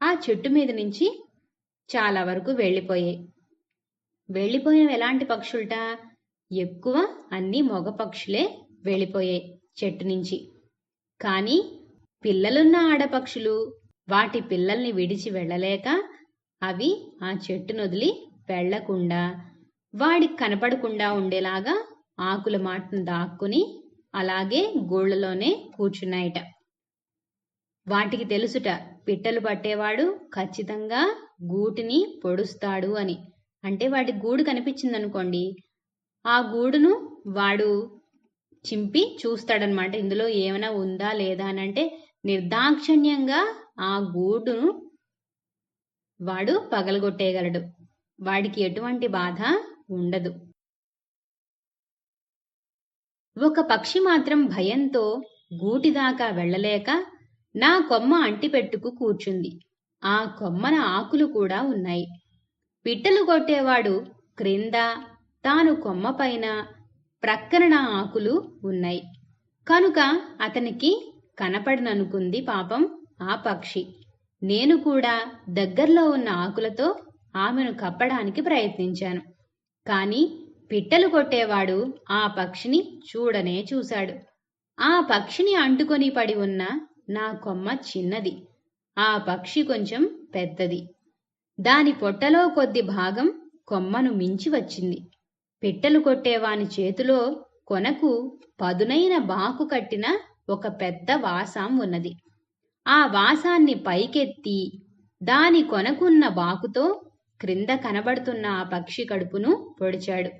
ఆ చెట్టు మీద నుంచి చాలా వరకు వెళ్ళిపోయాయి. వెళ్ళిపోయినవి ఎలాంటి పక్షులట? ఎక్కువ అన్ని మగ పక్షులే వెళ్ళిపోయాయి చెట్టు నుంచి. కానీ పిల్లలున్న ఆడపక్షులు వాటి పిల్లల్ని విడిచి వెళ్ళలేక అవి ఆ చెట్టును వదిలి వెళ్లకుండా వాడికి కనపడకుండా ఉండేలాగా ఆకుల మాటను దాక్కుని అలాగే గూళ్ళలోనే కూర్చున్నాయిట. వాటికి తెలుసుట పిట్టలు పట్టేవాడు ఖచ్చితంగా గూటిని పొడుస్తాడు అని. అంటే వాడి గూడు కనిపించిందనుకోండి, ఆ గూడును వాడు చింపి చూస్తాడనమాట. ఇందులో ఏమైనా ఉందా లేదా అని. అంటే నిర్దాక్షిణ్యంగా ఆ గూడును వాడు పగలగొట్టేయగలడు. వాడికి ఎటువంటి బాధ ఉండదు. ఒక పక్షి మాత్రం భయంతో గూటిదాకా వెళ్ళలేక నా కొమ్మ అంటిపెట్టుకు కూర్చుంది. ఆ కొమ్మన ఆకులు కూడా ఉన్నాయి. పిట్టలు కొట్టేవాడు క్రింద, తాను కొమ్మపైన, ప్రక్కన నా ఆకులు ఉన్నాయి కనుక అతనికి కనపడననుకుంది పాపం ఆ పక్షి. నేను కూడా దగ్గర్లో ఉన్న ఆకులతో ఆమెను కప్పడానికి ప్రయత్నించాను. కాని పిట్టలు కొట్టేవాడు ఆ పక్షిని చూడనే చూశాడు. ఆ పక్షిని అంటుకొని పడి ఉన్న నా కొమ్మ చిన్నది, ఆ పక్షి కొంచెం పెద్దది. దాని పొట్టలో కొద్ది భాగం కొమ్మను మించి వచ్చింది. పిట్టలు కొట్టేవాని చేతిలో కొనకు పదునైన బాకు కట్టిన ఒక పెద్ద వాసాం ఉన్నది. ఆ వాసాన్ని పైకెత్తి దాని కొనకున్న బాకుతో క్రింద కనబడుతున్న ఆ పక్షి కడుపును పొడిచాడు.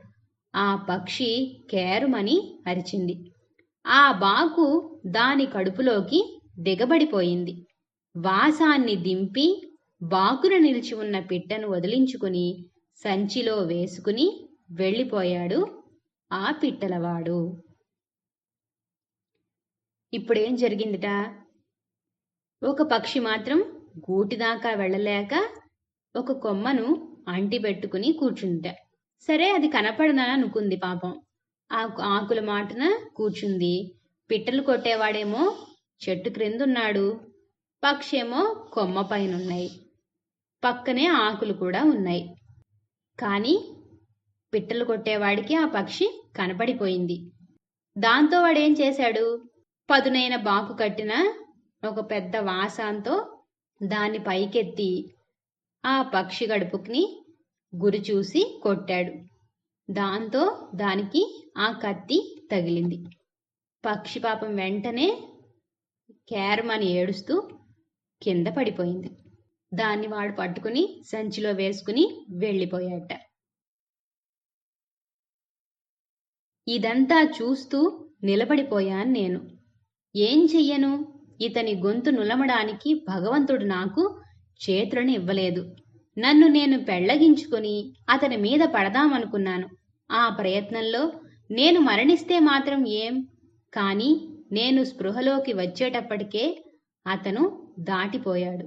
ఆ పక్షి కేరుమని అరిచింది. ఆ బాకు దాని కడుపులోకి దిగబడిపోయింది. వాసాన్ని దింపి బాకున నిలిచి ఉన్న పిట్టను వదిలించుకుని సంచిలో వేసుకుని వెళ్ళిపోయాడు ఆ పిట్టలవాడు. ఇప్పుడేం జరిగిందిట? ఒక పక్షి మాత్రం గూటిదాకా వెళ్ళలేక ఒక కొమ్మను అంటిపెట్టుకుని కూర్చుందిట. సరే, అది కనపడనని అనుకుంది పాపం. ఆ ఆకుల మాటన కూర్చుంది. పిట్టలు కొట్టేవాడేమో చెట్టు క్రిందున్నాడు, పక్షి ఏమో కొమ్మ పైనున్నాయి, పక్కనే ఆకులు కూడా ఉన్నాయి. కానీ పిట్టలు కొట్టేవాడికి ఆ పక్షి కనపడిపోయింది. దాంతో వాడేం చేశాడు? పదునైన బాకు కట్టిన ఒక పెద్ద వాసాంతో దాన్ని పైకెత్తి ఆ పక్షి గడుపుని గురి చూసి కొట్టాడు. దాంతో దానికి ఆ కత్తి తగిలింది. పక్షి పాపం వెంటనే కేరమని ఏడుస్తూ కింద పడిపోయింది. దాన్ని వాడు పట్టుకుని సంచిలో వేసుకుని వెళ్ళిపోయాట. ఇదంతా చూస్తూ నిలబడిపోయాను నేను. ఏం చెయ్యను? ఇతని గొంతు నులమడానికి భగవంతుడు నాకు చేతులను ఇవ్వలేదు. నన్ను నేను పెళ్లగించుకుని అతని మీద పడదామనుకున్నాను. ఆ ప్రయత్నంలో నేను మరణిస్తే మాత్రం ఏం? కాని నేను స్పృహలోకి వచ్చేటప్పటికే అతను దాటిపోయాడు.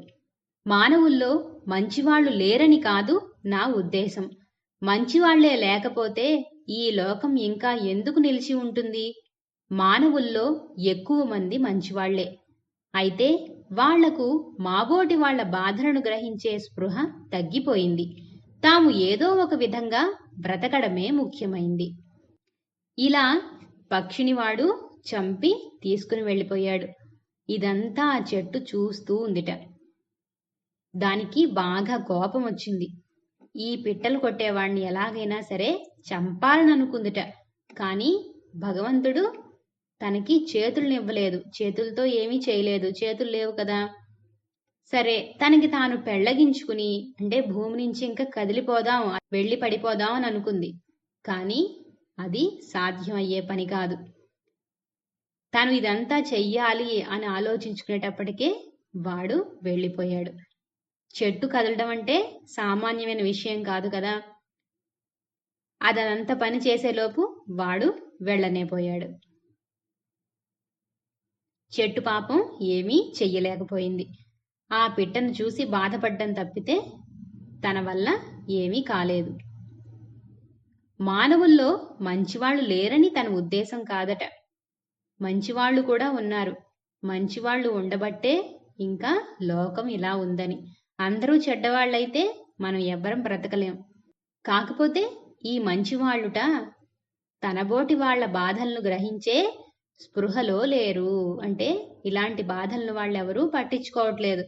మానవుల్లో మంచివాళ్లు లేరని కాదు నా ఉద్దేశం. మంచివాళ్లే లేకపోతే ఈ లోకం ఇంకా ఎందుకు నిలిచి ఉంటుంది? మానవుల్లో ఎక్కువ మంది మంచివాళ్లే. అయితే వాళ్లకు మాబోటి వాళ్ల బాధలను గ్రహించే స్పృహ తగ్గిపోయింది. తాము ఏదో ఒక విధంగా బ్రతకడమే ముఖ్యమైంది. ఇలా పక్షినివాడు చంపి తీసుకుని వెళ్ళిపోయాడు. ఇదంతా ఆ చెట్టు చూస్తూ ఉందిట. దానికి బాగా కోపం వచ్చింది. ఈ పిట్టలు కొట్టేవాడిని ఎలాగైనా సరే చంపాలననుకుందిట. కానీ భగవంతుడు తనకి చేతుల్నివ్వలేదు. చేతులతో ఏమీ చేయలేదు. చేతులు లేవు కదా. సరే, తనకి తాను పెళ్లగించుకుని, అంటే భూమి నుంచి ఇంకా కదిలిపోదాం, వెళ్ళి పడిపోదాం అని అనుకుంది. కానీ అది సాధ్యం అయ్యే పని కాదు. తను ఇదంతా చెయ్యాలి అని ఆలోచించుకునేటప్పటికే వాడు వెళ్ళిపోయాడు. చెట్టు కదలడం అంటే సామాన్యమైన విషయం కాదు కదా. అదంతా పని చేసేలోపు వాడు వెళ్ళనే పోయాడు. చెట్టు పాపం ఏమీ చెయ్యలేకపోయింది. ఆ పిట్టను చూసి బాధపడ్డం తప్పితే తన వల్ల ఏమీ కాలేదు. మానవుల్లో మంచివాళ్లు లేరని తన ఉద్దేశం కాదట. మంచివాళ్లు కూడా ఉన్నారు. మంచివాళ్లు ఉండబట్టే ఇంకా లోకం ఇలా ఉందని. అందరూ చెడ్డవాళ్ళైతే మనం ఎవ్వరం బ్రతకలేం. కాకపోతే ఈ మంచివాళ్ళుట తనబోటి వాళ్ల బాధలను గ్రహించే స్పృహలో లేరు. అంటే ఇలాంటి బాధలను వాళ్ళెవరూ పట్టించుకోవట్లేదు.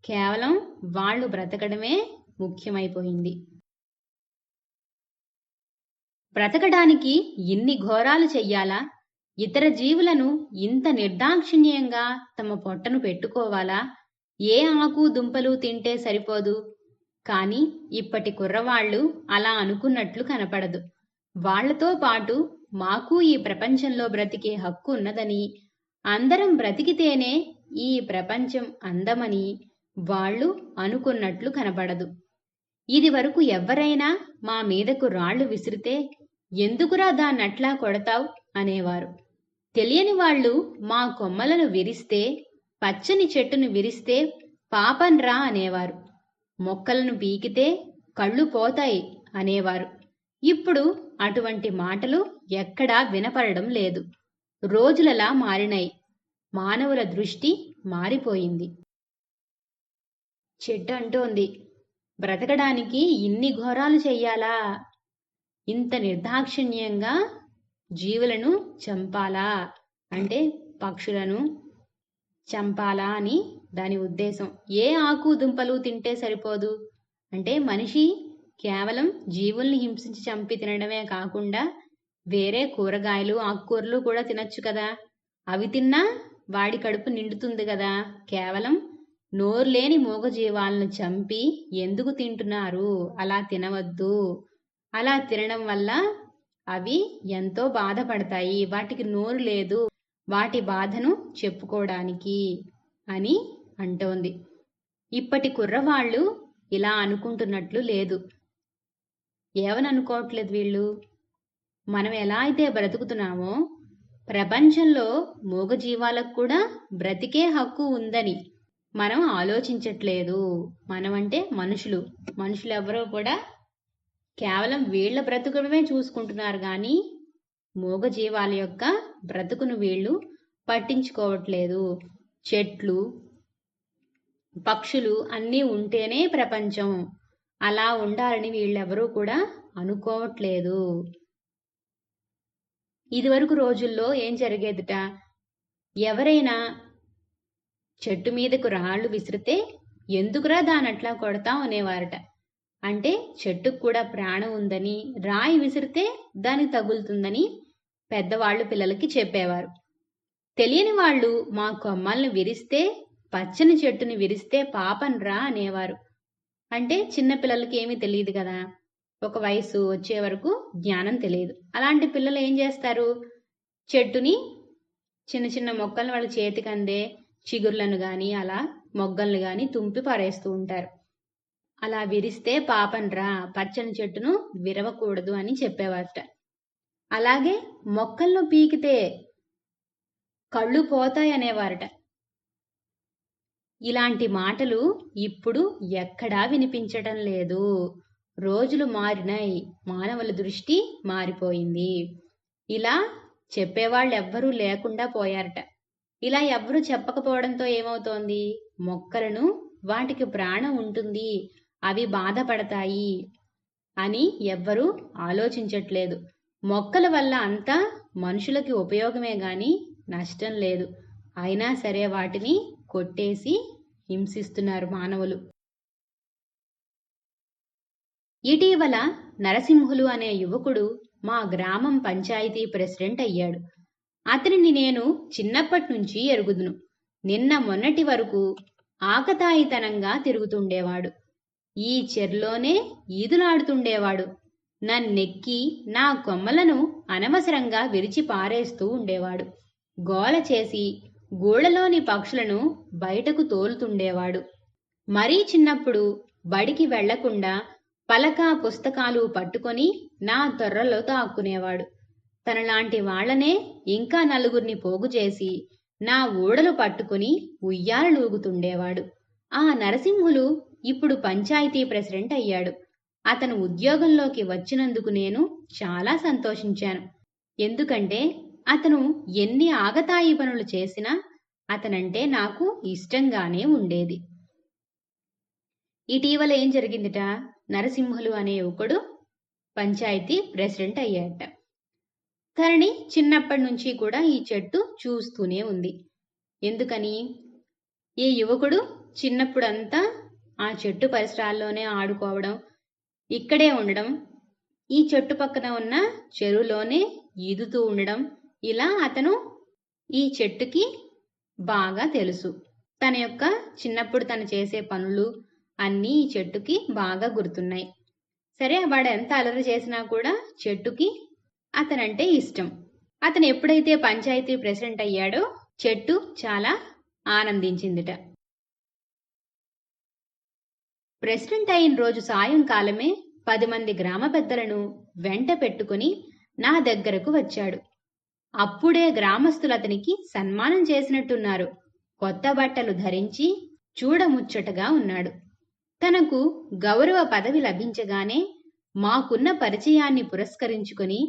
కేవలం వాళ్ళు బ్రతకడమే ముఖ్యమైపోయింది. బ్రతకడానికి ఇన్ని ఘోరాలు చెయ్యాలా? ఇతర జీవులను ఇంత నిర్దాక్షిణ్యంగా తమ పొట్టను పెట్టుకోవాలా? ఏ ఆకు దుంపలు తింటే సరిపోదు. కాని ఇప్పటి కుర్రవాళ్లు అలా అనుకున్నట్లు కనపడదు. వాళ్లతో పాటు మాకు ఈ ప్రపంచంలో బ్రతికే హక్కు ఉన్నదని, అందరం బ్రతికితేనే ఈ ప్రపంచం అందమని వాళ్ళు అనుకున్నట్లు కనపడదు. ఇది వరకు ఎవ్వరైనా మా మీదకు రాళ్లు విసిరితే ఎందుకురా దాన్నట్లా కొడతావ్ అనేవారు. తెలియని వాళ్ళు మా కొమ్మలను విరిస్తే, పచ్చని చెట్టును విరిస్తే పాపంరా అనేవారు. మొక్కలను పీకితే కళ్ళు పోతాయి అనేవారు. ఇప్పుడు అటువంటి మాటలు ఎక్కడా వినపడడం లేదు. రోజులలా మారినాయి. మానవుల దృష్టి మారిపోయింది. చెట్టు అంటోంది, బ్రతకడానికి ఇన్ని ఘోరాలు చెయ్యాలా? ఇంత నిర్దాక్షిణ్యంగా జీవులను చంపాలా? అంటే పక్షులను చంపాలా అని దాని ఉద్దేశం. ఏ ఆకు దుంపలు తింటే సరిపోదు అంటే మనిషి కేవలం జీవుల్ని హింసించి చంపి తినడమే కాకుండా వేరే కూరగాయలు ఆకుకూరలు కూడా తినొచ్చు కదా. అవి తిన్నా వాడి కడుపు నిండుతుంది కదా. కేవలం నోరులేని మూగజీవాలను చంపి ఎందుకు తింటున్నారు? అలా తినవద్దు. అలా తినడం వల్ల అవి ఎంతో బాధపడతాయి. వాటికి నోరు లేదు వాటి బాధను చెప్పుకోవడానికి అని అంటోంది. ఇప్పటి కుర్రవాళ్ళు ఇలా అనుకుంటున్నట్లు లేదు. ఏమని అనుకోవట్లేదు వీళ్ళు? మనం ఎలా అయితే బ్రతుకుతున్నామో ప్రపంచంలో మూగజీవాలకు కూడా బ్రతికే హక్కు ఉందని మనం ఆలోచించట్లేదు. మనం అంటే మనుషులు ఎవరో కూడా కేవలం వీళ్ళ బ్రతుకునే చూసుకుంటున్నారు కానీ మూగజీవాల యొక్క బ్రతుకును వీళ్ళు పట్టించుకోవట్లేదు. చెట్లు పక్షులు అన్నీ ఉంటేనే ప్రపంచం. అలా ఉండాలని వీళ్ళెవరూ కూడా అనుకోవట్లేదు. ఇదివరకు రోజుల్లో ఏం జరిగేదిట, ఎవరైనా చెట్టు మీదకు రాళ్లు విసిరితే ఎందుకురా దానట్లా కొడతాం అనేవారట. అంటే చెట్టుకు కూడా ప్రాణం ఉందని, రాయి విసిరితే దానికి తగులుతుందని పెద్దవాళ్ళు పిల్లలకి చెప్పేవారు. తెలియని వాళ్ళు మా కొమ్మల్ని విరిస్తే, పచ్చని చెట్టుని విరిస్తే పాపంరా అనేవారు. అంటే చిన్నపిల్లలకి ఏమీ తెలియదు కదా, ఒక వయసు వచ్చే వరకు జ్ఞానం తెలియదు. అలాంటి పిల్లలు ఏం చేస్తారు, చెట్టుని చిన్న చిన్న మొక్కలను వాళ్ళ చేతికి అందే చిగుర్లను కానీ అలా మొగ్గలను కానీ తుంపి పారేస్తూ ఉంటారు. అలా విరిస్తే పాపంరా, పచ్చని చెట్టును విరవకూడదు అని చెప్పేవారట. అలాగే మొక్కలను పీకితే కళ్ళు పోతాయనేవారట. ఇలాంటి మాటలు ఇప్పుడు ఎక్కడా వినిపించటం లేదు. రోజులు మారినాయి, మానవుల దృష్టి మారిపోయింది. ఇలా చెప్పేవాళ్ళు ఎవ్వరూ లేకుండా పోయారట. ఇలా ఎవ్వరూ చెప్పకపోవడంతో ఏమవుతోంది, మొక్కలను వాటికి ప్రాణం ఉంటుంది, అవి బాధపడతాయి అని ఎవ్వరూ ఆలోచించట్లేదు. మొక్కల వల్ల అంతా మనుషులకి ఉపయోగమే గాని నష్టం లేదు. అయినా సరే వాటిని కొట్టేసి హింసిస్తున్నారు మానవులు. ఇటీవల నరసింహులు అనే యువకుడు మా గ్రామం పంచాయతీ ప్రెసిడెంట్ అయ్యాడు. అతనిని నేను చిన్నప్పటి నుంచి ఎరుగుదును. నిన్న మొన్నటి వరకు ఆకతాయితనంగా తిరుగుతుండేవాడు. ఈ చెర్లోనే ఈదులాడుతుండేవాడు. నన్నెక్కి నా కొమ్మలను అనవసరంగా విరిచి పారేస్తూ ఉండేవాడు. గోల చేసి గూళ్ళలోని పక్షులను బయటకు తోలుతుండేవాడు. మరీ చిన్నప్పుడు బడికి వెళ్లకుండా పలక పుస్తకాలు పట్టుకొని నా తొర్రలో తాక్కునేవాడు. తనలాంటి వాళ్లనే ఇంకా నలుగురిని పోగు చేసి నా ఊడలు పట్టుకుని ఉయ్యాలలూగుతుండేవాడు. ఆ నరసింహులు ఇప్పుడు పంచాయతీ ప్రెసిడెంట్ అయ్యాడు. అతను ఉద్యోగంలోకి వచ్చినందుకు నేను చాలా సంతోషించాను. ఎందుకంటే అతను ఎన్ని ఆగతాయి పనులు చేసినా అతనంటే నాకు ఇష్టంగానే ఉండేది. ఇటీవల ఏం జరిగిందిట, నరసింహులు అనే యువకుడు పంచాయతీ ప్రెసిడెంట్ అయ్యాట. తనని చిన్నప్పటి నుంచి కూడా ఈ చెట్టు చూస్తూనే ఉంది. ఎందుకని, ఈ యువకుడు చిన్నప్పుడంతా ఆ చెట్టు పరిసరాల్లోనే ఆడుకోవడం, ఇక్కడే ఉండడం, ఈ చెట్టు పక్కన ఉన్న చెరువులోనే ఈదుతూ ఉండడం, ఇలా అతను ఈ చెట్టుకి బాగా తెలుసు. తన యొక్క చిన్నప్పుడు తను చేసే పనులు అన్నీ ఈ చెట్టుకి బాగా గుర్తున్నాయి. సరే, వాడు ఎంత అలరి చేసినా కూడా చెట్టుకి అతనంటే ఇష్టం. అతను ఎప్పుడైతే పంచాయతీ ప్రెసిడెంట్ అయ్యాడో చెట్టు చాలా ఆనందించిందిట. ప్రెసిడెంట్ అయిన రోజు సాయంకాలమే 10 మంది గ్రామ పెద్దలను వెంట పెట్టుకుని నా దగ్గరకు వచ్చాడు. అప్పుడే గ్రామస్తులతనికి సన్మానం చేసినట్టున్నారు. కొత్త బట్టలు ధరించి చూడముచ్చటగా ఉన్నాడు. తనకు గౌరవ పదవి లభించగానే మాకున్న పరిచయాన్ని పురస్కరించుకుని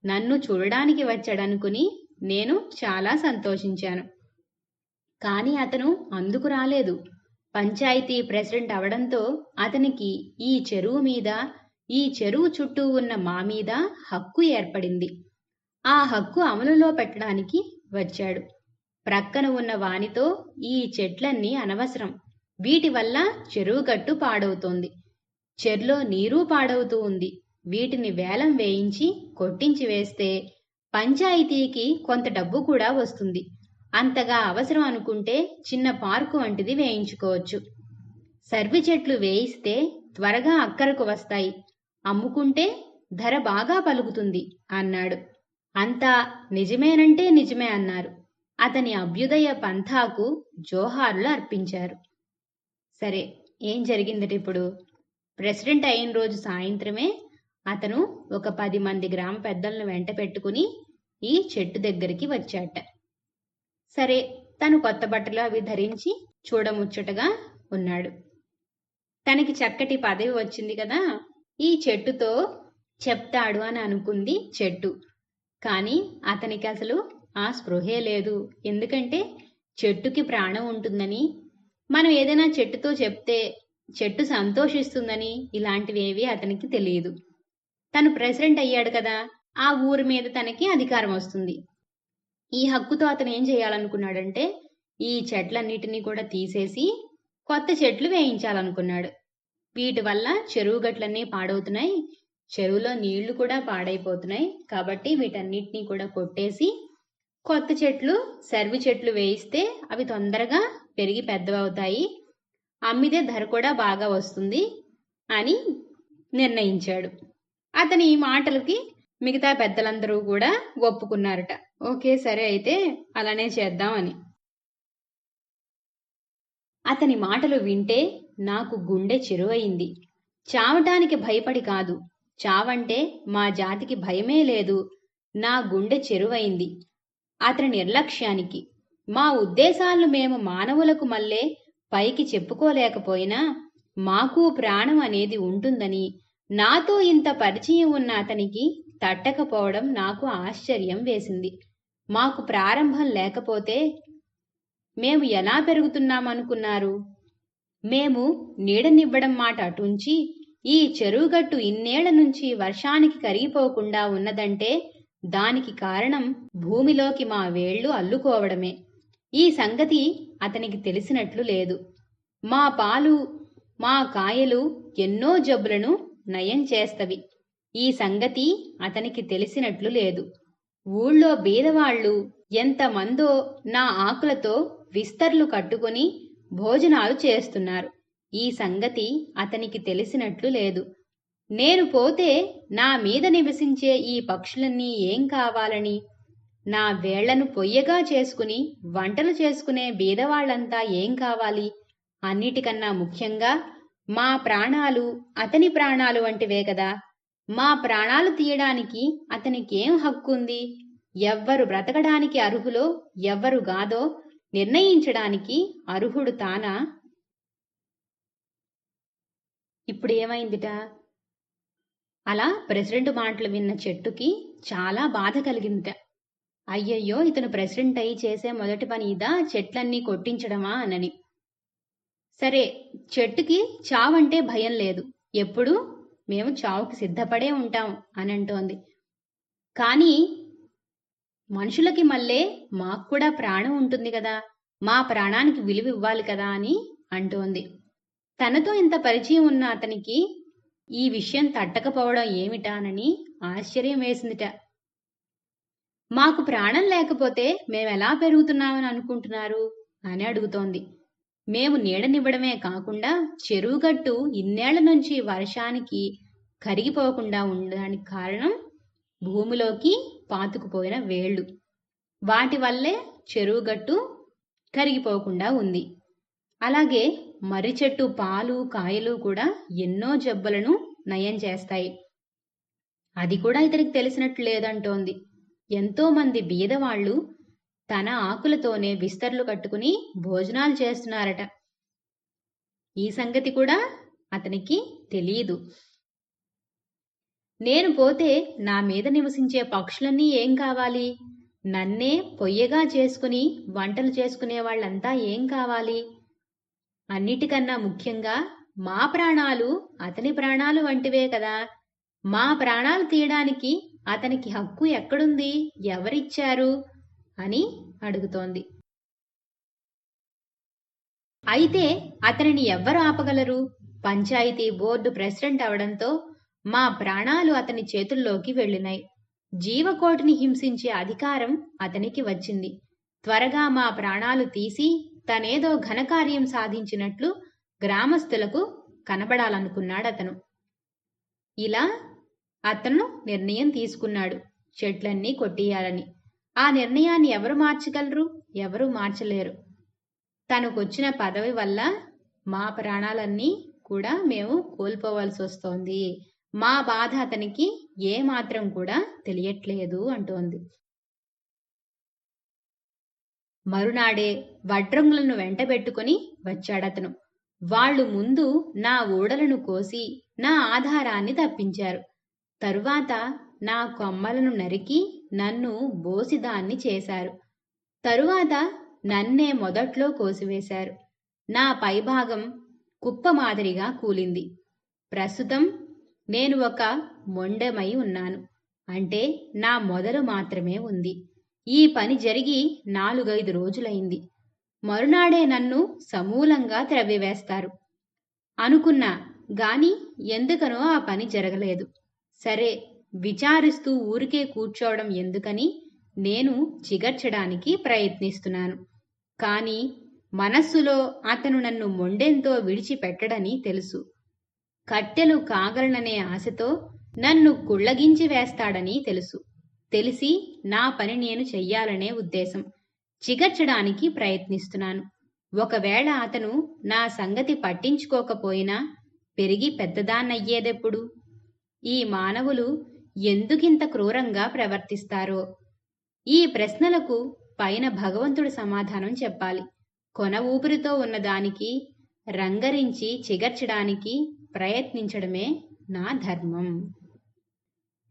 నన్ను చూడడానికి వచ్చాడనుకుని నేను చాలా సంతోషించాను. కాని అతను అందుకు రాలేదు. పంచాయతీ ప్రెసిడెంట్ అవడంతో అతనికి ఈ చెరువు మీద, ఈ చెరువు చుట్టూ ఉన్న మా మీద హక్కు ఏర్పడింది. ఆ హక్కు అమలులో పెట్టడానికి వచ్చాడు. ప్రక్కన ఉన్న వానితో ఈ చెట్లన్నీ అనవసరం, వీటి వల్ల చెరువు గట్టు పాడవుతోంది, చెర్లో నీరు పాడవుతూ ఉంది, వీటిని వేలం వేయించి కొట్టించి వేస్తే పంచాయతీకి కొంత డబ్బు కూడా వస్తుంది. అంతగా అవసరం అనుకుంటే చిన్న పార్కు వంటిది వేయించుకోవచ్చు. సర్వి చెట్లు వేయిస్తే త్వరగా అక్కరకు వస్తాయి, అమ్ముకుంటే ధర బాగా పలుకుతుంది అన్నాడు. అంతా నిజమేనంటే నిజమే అన్నారు. అతని అభ్యుదయ పంథాకు జోహార్లు అర్పించారు. సరే, ఏం జరిగిందట ఇప్పుడు? ప్రెసిడెంట్ అయిన రోజు సాయంత్రమే అతను ఒక 10 మంది గ్రామ పెద్దలను వెంట పెట్టుకుని ఈ చెట్టు దగ్గరికి వచ్చాట. సరే, తను కొత్త బట్టలు అవి ధరించి చూడముచ్చటగా ఉన్నాడు. తనకి చక్కటి పదవి వచ్చింది కదా, ఈ చెట్టుతో చెప్తాడు అని అనుకుంది చెట్టు. కానీ అతనికి అసలు ఆ స్పృహే లేదు. ఎందుకంటే చెట్టుకి ప్రాణం ఉంటుందని, మనం ఏదైనా చెట్టుతో చెప్తే చెట్టు సంతోషిస్తుందని ఇలాంటివేవి అతనికి తెలియదు. తను ప్రెసిడెంట్ అయ్యాడు కదా, ఆ ఊరి మీద తనకి అధికారం వస్తుంది. ఈ హక్కుతో అతను ఏం చేయాలనుకున్నాడంటే ఈ చెట్లన్నిటినీ కూడా తీసేసి కొత్త చెట్లు వేయించాలనుకున్నాడు. వీటి వల్ల చెరువు గట్లన్నీ పాడవుతున్నాయి, చెరువులో నీళ్లు కూడా పాడైపోతున్నాయి. కాబట్టి వీటన్నిటినీ కూడా కొట్టేసి కొత్త చెట్లు, సర్వి చెట్లు వేయిస్తే అవి తొందరగా పెరిగి పెద్దవవుతాయి, అమ్మితే ధర కూడా బాగా వస్తుంది అని నిర్ణయించాడు. అతని ఈ మాటలకి మిగతా పెద్దలందరూ కూడా ఒప్పుకున్నారట. ఓకే, సరే, అయితే అలానే చేద్దాం అని. అతని మాటలు వింటే నాకు గుండె చెరువయింది. చావటానికి భయపడి కాదు, చావంటే మా జాతికి భయమే లేదు. నా గుండె చెరువైంది అతని నిర్లక్ష్యానికి. మా ఉద్దేశాలను మేము మానవులకు మళ్ళే పైకి చెప్పుకోలేకపోయినా మాకు ప్రాణం అనేది ఉంటుందని నాతో ఇంత పరిచయం ఉన్న అతనికి తట్టకపోవడం నాకు ఆశ్చర్యం వేసింది. మాకు ప్రారంభం లేకపోతే మేము ఎలా పెరుగుతున్నామనుకున్నారు? మేము నీడనివ్వడం మాట అటుంచి ఈ చెరువుగట్టు ఇన్నేళ్ల నుంచి వర్షానికి కరిగిపోకుండా ఉన్నదంటే దానికి కారణం భూమిలోకి మా వేళ్లు అల్లుకోవడమే. ఈ సంగతి అతనికి తెలిసినట్లు లేదు. మా పాలు, మా కాయలు ఎన్నో జబ్బులను నయం చేస్తవి. ఈ సంగతి అతనికి తెలిసినట్లు లేదు. ఊళ్ళో బీదవాళ్లు ఎంతమందో నా ఆకులతో విస్తర్లు కట్టుకుని భోజనాలు చేస్తున్నారు. ఈ సంగతి అతనికి తెలిసినట్లు లేదు. నేను పోతే నా మీద నివసించే ఈ పక్షులన్నీ ఏం కావాలని, నా వేళ్లను పొయ్యగా చేసుకుని వంటలు చేసుకునే బీదవాళ్లంతా ఏం కావాలి? అన్నిటికన్నా ముఖ్యంగా మా ప్రాణాలు అతని ప్రాణాలు వంటివే కదా. మా ప్రాణాలు తీయడానికి అతనికేం హక్కుంది? ఎవ్వరు బ్రతకడానికి అర్హులో ఎవ్వరు గాదో నిర్ణయించడానికి అర్హుడు తానా? ఇప్పుడు ఏమైందిట? అలా ప్రెసిడెంట్ మాటలు విన్న చెట్టుకి చాలా బాధ కలిగిందిట. అయ్యయ్యో, ఇతను ప్రెసిడెంట్ అయి చేసే మొదటి పని ఇదా, చెట్లన్నీ కొట్టించడమా అనని. సరే, చెట్టుకి చావంటే భయం లేదు, ఎప్పుడూ మేము చావుకి సిద్ధపడే ఉంటాం అని అంటోంది. కానీ మనుషులకి మళ్ళీ మాకు కూడా ప్రాణం ఉంటుంది కదా, మా ప్రాణానికి విలువ ఇవ్వాలి కదా అని అంటోంది. తనతో ఇంత పరిచయం ఉన్న అతనికి ఈ విషయం తట్టకపోవడం ఏమిటానని ఆశ్చర్యం వేసిందిట. మాకు ప్రాణం లేకపోతే మేమెలా పెరుగుతున్నామని అనుకుంటున్నారు అని అడుగుతోంది. మేము నీడనివ్వడమే కాకుండా చెరువుగట్టు ఇన్నేళ్ల నుంచి వర్షానికి కరిగిపోకుండా ఉండడానికి కారణం భూమిలోకి పాతుకుపోయిన వేళ్లు. వాటి వల్లే చెరువుగట్టు కరిగిపోకుండా ఉంది. అలాగే మర్రి చెట్టు పాలు కాయలు కూడా ఎన్నో జబ్బులను నయం చేస్తాయి. అది కూడా ఇతనికి తెలిసినట్లు లేదంటోంది. ఎంతో మంది బీదవాళ్లు తన ఆకులతోనే విస్తర్లు కట్టుకుని భోజనాలు చేస్తున్నారట. ఈ సంగతి కూడా అతనికి తెలియదు. నేను పోతే నా మీద నివసించే పక్షులన్నీ ఏం కావాలి? నన్నే పొయ్యగా చేసుకుని వంటలు చేసుకునే వాళ్ళంతా ఏం కావాలి? అన్నిటికన్నా ముఖ్యంగా మా ప్రాణాలు అతని ప్రాణాలు వంటివే కదా. మా ప్రాణాలు తీయడానికి అతనికి హక్కు ఎక్కడుంది? ఎవరిచ్చారు అని అడుగుతోంది. అయితే అతనిని ఎవ్వరు ఆపగలరు? పంచాయతీ బోర్డు ప్రెసిడెంట్ అవడంతో మా ప్రాణాలు అతని చేతుల్లోకి వెళ్ళినాయి. జీవకోటిని హింసించే అధికారం అతనికి వచ్చింది. త్వరగా మా ప్రాణాలు తీసి తనేదో ఘనకార్యం సాధించినట్లు గ్రామస్తులకు కనపడాలనుకున్నాడతను. ఇలా అతను నిర్ణయం తీసుకున్నాడు, చెట్లన్నీ కొట్టియాలని. ఆ నిర్ణయాన్ని ఎవరు మార్చగలరు? ఎవరు మార్చలేరు. తనకొచ్చిన పదవి వల్ల మా ప్రాణాలన్నీ కూడా మేము కోల్పోవలసి వస్తోంది. మా బాధ అతనికి ఏమాత్రం కూడా తెలియట్లేదు అంటోంది. మరునాడే వడ్రంగులను వెంటబెట్టుకుని వచ్చాడతను. వాళ్ళు ముందు నా ఊడలను కోసి నా ఆధారాన్ని తప్పించారు. తరువాత నా కొమ్మలను నరికి నన్ను బోసిదాన్ని చేశారు. తరువాత నన్నే మొదట్లో కోసివేశారు. నా పైభాగం కుప్ప మాదిరిగా కూలింది. ప్రస్తుతం నేను ఒక మొండెమై ఉన్నాను. అంటే నా మొదలు మాత్రమే ఉంది. ఈ పని జరిగి 4-5 రోజులైంది. మరునాడే నన్ను సమూలంగా త్రవ్వివేస్తారు అనుకున్నా గాని ఎందుకనో ఆ పని జరగలేదు. సరే, విచారిస్తూ ఊరికే కూర్చోవడం ఎందుకని నేను చిగర్చడానికి ప్రయత్నిస్తున్నాను. కాని మనస్సులో అతను నన్ను మొండెంతో విడిచిపెట్టడని తెలుసు. కట్టెలు కాగలననే ఆశతో నన్ను కుళ్ళగించి వేస్తాడని తెలుసు. తెలిసి నా పని నేను చెయ్యాలనే ఉద్దేశం. చిగర్చడానికి ప్రయత్నిస్తున్నాను. ఒకవేళ అతను నా సంగతి పట్టించుకోకపోయినా పెరిగి పెద్దదాన్నయ్యేదెప్పుడు? ఈ మానవులు ఎందుకింత క్రూరంగా ప్రవర్తిస్తారో? ఈ ప్రశ్నలకు పైన భగవంతుడు సమాధానం చెప్పాలి. కొన ఊపిరితో ఉన్నదానికి రంగరించి చిగర్చడానికి ప్రయత్నించడమే నా ధర్మం.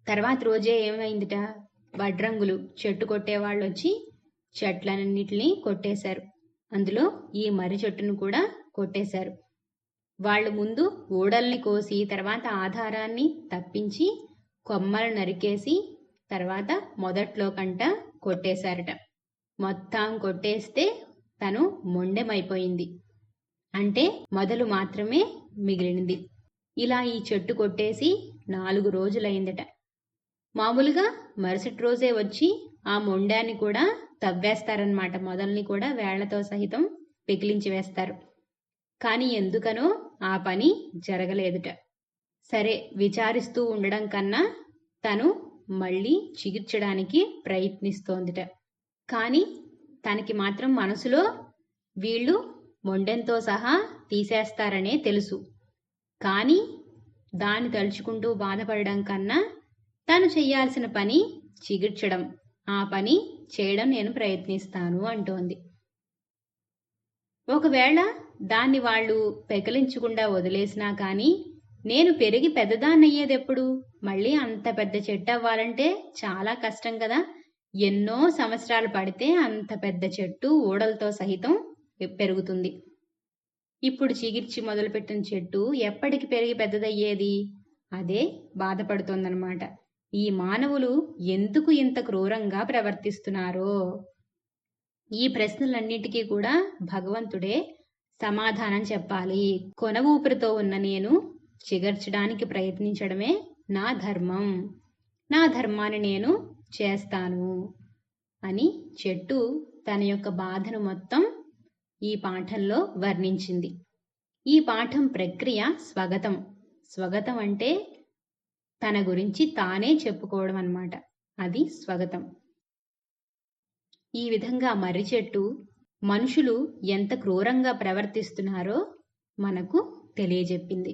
తర్వాత రోజే ఏమైందిట? వడ్రంగులు, చెట్టు కొట్టేవాళ్ళు వచ్చి చెట్లన్నిటినీ కొట్టేశారు. అందులో ఈ మర్రి చెట్టును కూడా కొట్టేశారు. వాళ్ళు ముందు ఊడల్ని కోసి తర్వాత ఆధారాన్ని తప్పించి కొమ్మలు నరికేసి తర్వాత మొదట్లో కంట కొట్టేశారట. మొత్తం కొట్టేస్తే తను మొండెమైపోయింది. అంటే మొదలు మాత్రమే మిగిలింది. ఇలా ఈ చెట్టు కొట్టేసి 4 రోజులైందట. మామూలుగా మరుసటి రోజే వచ్చి ఆ మొండాన్ని కూడా తవ్వేస్తారనమాట. మొదల్ని కూడా వేళ్లతో సహితం పెకిలించి వేస్తారు. కానీ ఎందుకనో ఆ పని జరగలేదుట. సరే, విచారిస్తూ ఉండడం కన్నా తను మళ్ళీ చిగిర్చడానికి ప్రయత్నిస్తోందిట. కానీ తనకి మాత్రం మనసులో వీళ్ళు మొండెంతో సహా తీసేస్తారనే తెలుసు. కానీ దాన్ని తలుచుకుంటూ బాధపడడం కన్నా తను చెయ్యాల్సిన పని చిగిర్చడం, ఆ పని చేయడం నేను ప్రయత్నిస్తాను అంటోంది. ఒకవేళ దాన్ని వాళ్ళు పెకలించకుండా వదిలేసినా కానీ నేను పెరిగి పెద్దదాన్నయ్యేదెప్పుడు? మళ్ళీ అంత పెద్ద చెట్టు అవ్వాలంటే చాలా కష్టం కదా. ఎన్నో సంవత్సరాలు పడితే అంత పెద్ద చెట్టు ఊడలతో సహితం పెరుగుతుంది. ఇప్పుడు చిగిర్చి మొదలుపెట్టిన చెట్టు ఎప్పటికి పెరిగి పెద్దదయ్యేది? అదే బాధపడుతోందనమాట. ఈ మానవులు ఎందుకు ఇంత క్రూరంగా ప్రవర్తిస్తున్నారో? ఈ ప్రశ్నలన్నిటికీ కూడా భగవంతుడే సమాధానం చెప్పాలి. కొన ఊపిరితో ఉన్న నేను చిగర్చడానికి ప్రయత్నించడమే నా ధర్మం. నా ధర్మాన్ని నేను చేస్తాను అని చెట్టు తన యొక్క బాధను మొత్తం ఈ పాఠంలో వర్ణించింది. ఈ పాఠం ప్రక్రియ స్వగతం. స్వగతం అంటే తన గురించి తానే చెప్పుకోవడం అన్నమాట. అది స్వగతం. ఈ విధంగా మర్రి చెట్టు మనుషులు ఎంత క్రూరంగా ప్రవర్తిస్తున్నారో మనకు తెలియజెప్పింది.